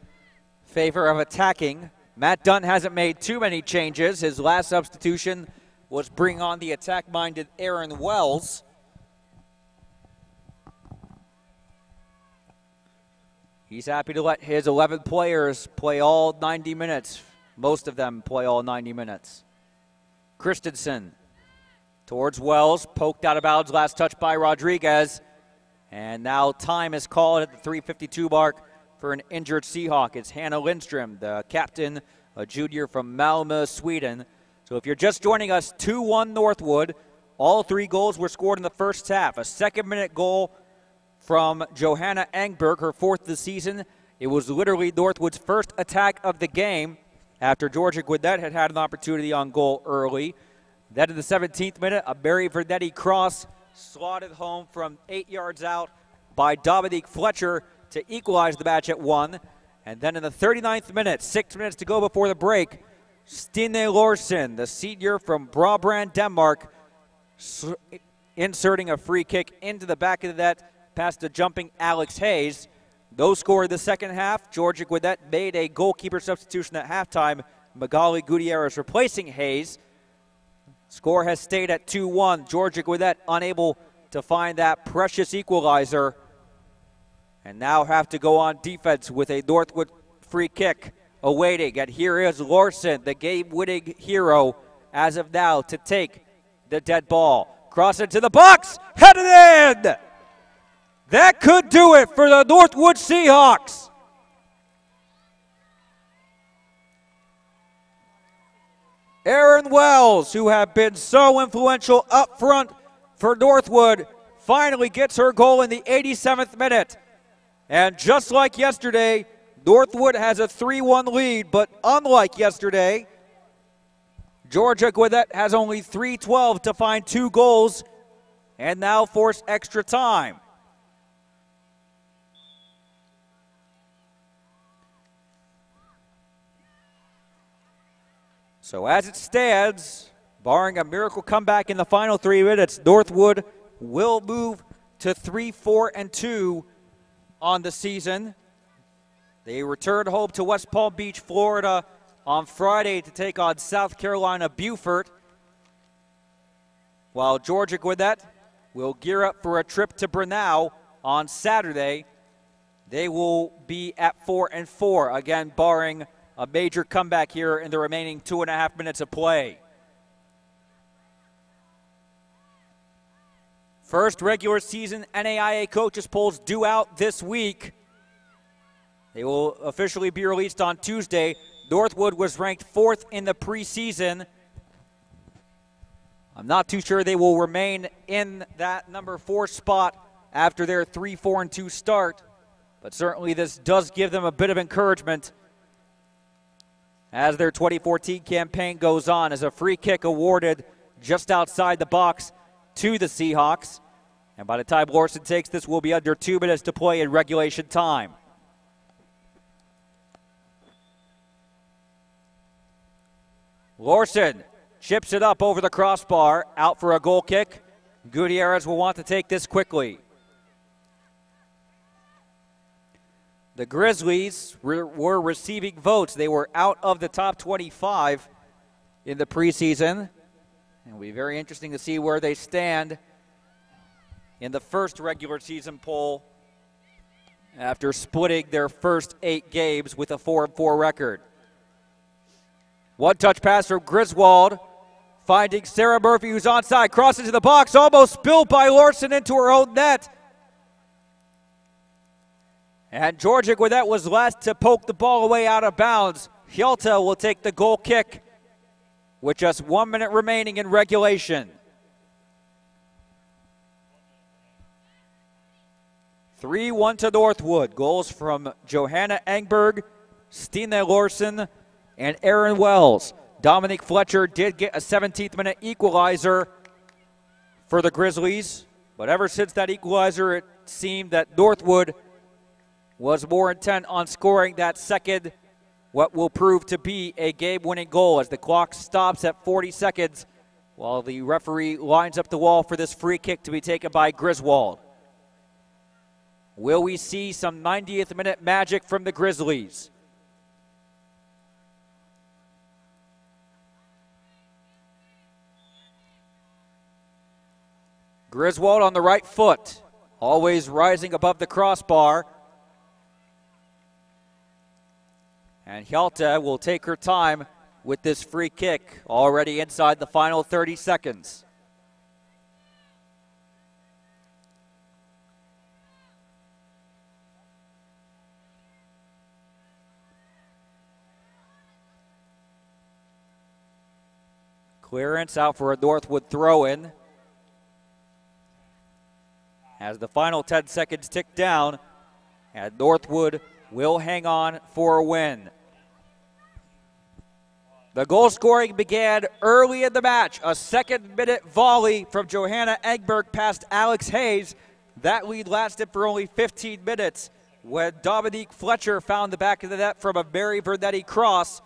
favor of attacking. Matt Dunn hasn't made too many changes. His last substitution was bring on the attack-minded Aaron Wells. He's happy to let his 11 players play all 90 minutes. Most of them play all 90 minutes. Christensen towards Wells, poked out of bounds, last touch by Rodriguez. And now time is called at the 3:52 mark for an injured Seahawk. It's Hannah Lindstrom, the captain, a junior from Malmö, Sweden. So if you're just joining us, 2-1 Northwood. All 3 goals were scored in the first half. A second-minute goal from Johanna Engberg, her 4th of the season. It was literally Northwood's first attack of the game after Georgia Gwinnett had an opportunity on goal early. Then in the 17th minute, a Mary Vernetti cross slotted home from 8 yards out by Dominique Fletcher to equalize the match at 1. And then in the 39th minute, 6 minutes to go before the break, Stine Larsen, the senior from Brabrand, Denmark, inserting a free kick into the back of the net past the jumping Alex Hayes. Those scored the second half. Georgia Gwinnett made a goalkeeper substitution at halftime. Magali Gutierrez replacing Hayes. Score has stayed at 2-1. Georgia Gwinnett unable to find that precious equalizer. And now have to go on defense with a Northwood free kick awaiting. And here is Larson, the game-winning hero as of now, to take the dead ball. Cross into the box, headed in! That could do it for the Northwood Seahawks. Aaron Wells, who have been so influential up front for Northwood, finally gets her goal in the 87th minute. And just like yesterday, Northwood has a 3-1 lead, but unlike yesterday, Georgia Gwinnett has only 3:12 to find 2 goals and now force extra time. So as it stands, barring a miracle comeback in the final 3 minutes, Northwood will move to 3-4-2 on the season. They return home to West Palm Beach, Florida on Friday to take on South Carolina Beaufort, while Georgia Gwinnett will gear up for a trip to Brunel on Saturday. They will be at 4-4, again barring a major comeback here in the remaining 2.5 minutes of play. First regular season NAIA coaches polls due out this week. They will officially be released on Tuesday. Northwood was ranked 4th in the preseason. I'm not too sure they will remain in that number 4 spot after their 3-4-2 start, but certainly this does give them a bit of encouragement as their 2014 campaign goes on, as a free kick awarded just outside the box to the Seahawks. And by the time Larson takes this, we'll be under 2 minutes to play in regulation time. Larson chips it up over the crossbar, out for a goal kick. Gutierrez will want to take this quickly. The Grizzlies were receiving votes. They were out of the top 25 in the preseason. It'll be very interesting to see where they stand in the first regular season poll after splitting their first 8 games with a 4-4 record. One-touch pass from Griswold, finding Sarah Murphy, who's onside, crosses to the box, almost spilled by Larson into her own net. And Georgia Gwinnett was last to poke the ball away out of bounds. Hjelta will take the goal kick with just 1 minute remaining in regulation. 3-1 to Northwood. Goals from Johanna Engberg, Stine Larson, and Aaron Wells. Dominique Fletcher did get a 17th minute equalizer for the Grizzlies, but ever since that equalizer, it seemed that Northwood was more intent on scoring that second, what will prove to be a game-winning goal, as the clock stops at 40 seconds while the referee lines up the wall for this free kick to be taken by Griswold. Will we see some 90th minute magic from the Grizzlies? Griswold on the right foot, always rising above the crossbar. And Hjalta will take her time with this free kick, already inside the final 30 seconds. Clearance out for a Northwood throw-in. As the final 10 seconds tick down, and Northwood will hang on for a win. The goal scoring began early in the match. A second-minute volley from Johanna Engberg past Alex Hayes. That lead lasted for only 15 minutes when Dominique Fletcher found the back of the net from a Mary Vernetti cross.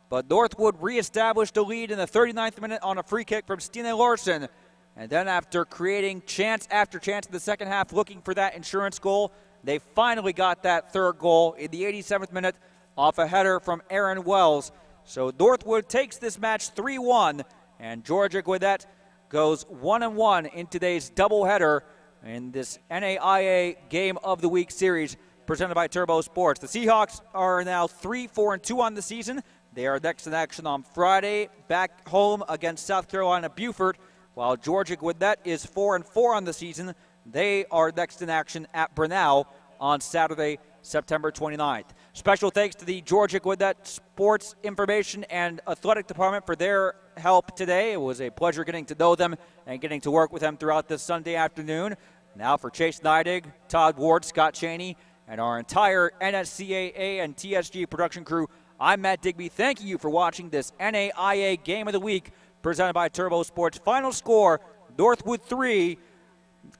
But Northwood reestablished a lead in the 39th minute on a free kick from Stine Larson. And then after creating chance after chance in the second half looking for that insurance goal, they finally got that third goal in the 87th minute off a header from Aaron Wells. So Northwood takes this match 3-1, and Georgia Gwinnett goes 1-1 in today's doubleheader in this NAIA Game of the Week series presented by Turbo Sports. The Seahawks are now 3-4-2 on the season. They are next in action on Friday, back home against South Carolina Beaufort, while Georgia Gwinnett is 4-4 on the season. They are next in action at Brunel on Saturday, September 29th. Special thanks to the Georgia Gwinnett Sports Information and Athletic Department for their help today. It was a pleasure getting to know them and getting to work with them throughout this Sunday afternoon. Now for Chase Neidig, Todd Ward, Scott Cheney, and our entire NSCAA and TSG production crew, I'm Matt Digby. Thank you for watching this NAIA Game of the Week presented by Turbo Sports. Final score, Northwood 3,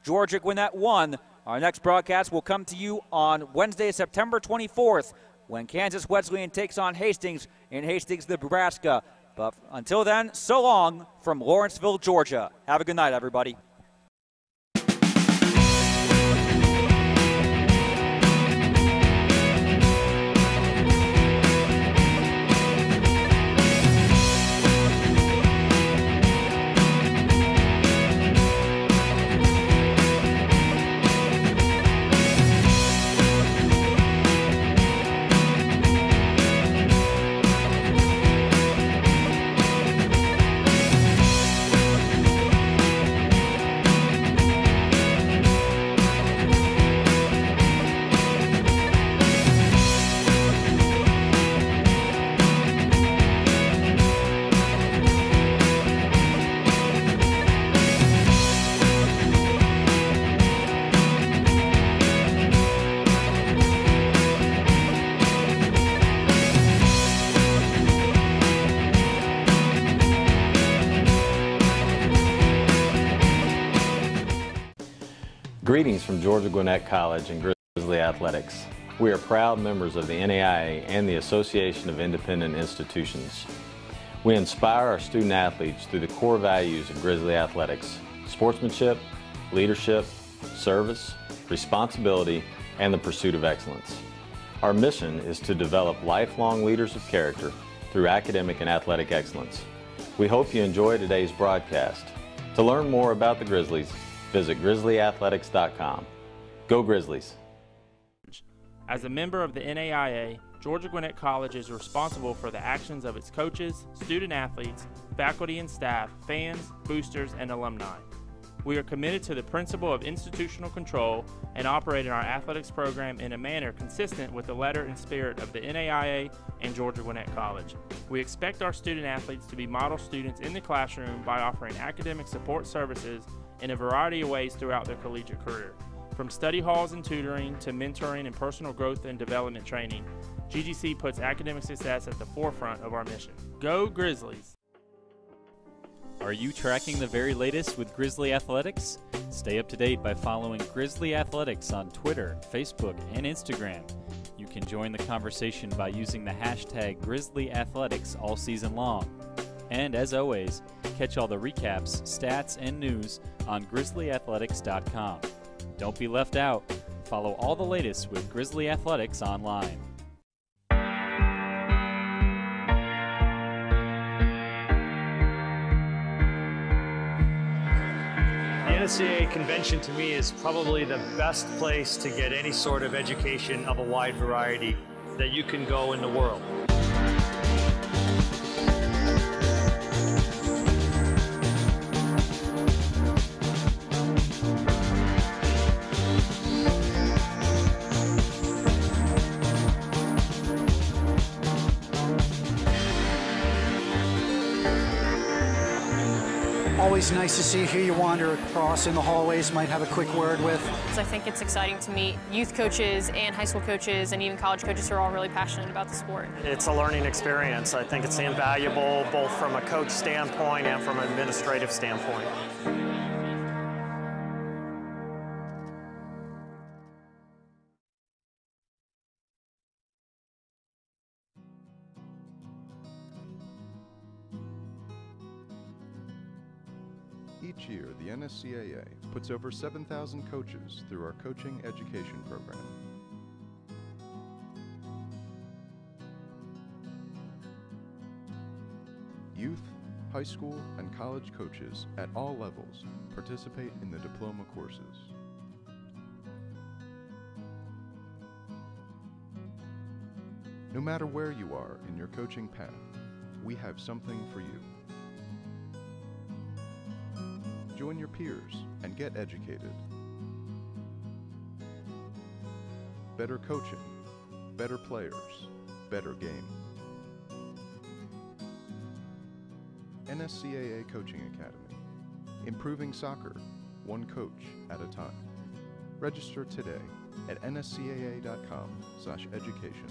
Georgia Gwinnett 1. Our next broadcast will come to you on Wednesday, September 24th, when Kansas Wesleyan takes on Hastings in Hastings, Nebraska. But until then, so long from Lawrenceville, Georgia. Have a good night, everybody. Greetings from Georgia Gwinnett College and Grizzly Athletics. We are proud members of the NAIA and the Association of Independent Institutions. We inspire our student athletes through the core values of Grizzly Athletics: sportsmanship, leadership, service, responsibility, and the pursuit of excellence. Our mission is to develop lifelong leaders of character through academic and athletic excellence. We hope you enjoy today's broadcast. To learn more about the Grizzlies, visit grizzlyathletics.com. Go Grizzlies! As a member of the NAIA, Georgia Gwinnett College is responsible for the actions of its coaches, student athletes, faculty and staff, fans, boosters, and alumni. We are committed to the principle of institutional control and operate in our athletics program in a manner consistent with the letter and spirit of the NAIA and Georgia Gwinnett College. We expect our student athletes to be model students in the classroom by offering academic support services in a variety of ways throughout their collegiate career. From study halls and tutoring to mentoring and personal growth and development training, GGC puts academic success at the forefront of our mission. Go Grizzlies! Are you tracking the very latest with Grizzly Athletics? Stay up to date by following Grizzly Athletics on Twitter, Facebook, and Instagram. You can join the conversation by using the hashtag Grizzly Athletics all season long. And as always, catch all the recaps, stats, and news on grizzlyathletics.com. Don't be left out. Follow all the latest with Grizzly Athletics online. The NSCAA convention to me is probably the best place to get any sort of education of a wide variety that you can go in the world. Always nice to see who you wander across in the hallways, might have a quick word with. So I think it's exciting to meet youth coaches and high school coaches and even college coaches who are all really passionate about the sport. It's a learning experience. I think it's invaluable both from a coach standpoint and from an administrative standpoint. Each year, the NSCAA puts over 7,000 coaches through our coaching education program. Youth, high school, and college coaches at all levels participate in the diploma courses. No matter where you are in your coaching path, we have something for you. Join your peers and get educated. Better coaching, better players, better game. NSCAA Coaching Academy. Improving soccer, one coach at a time. Register today at nscaa.com/education.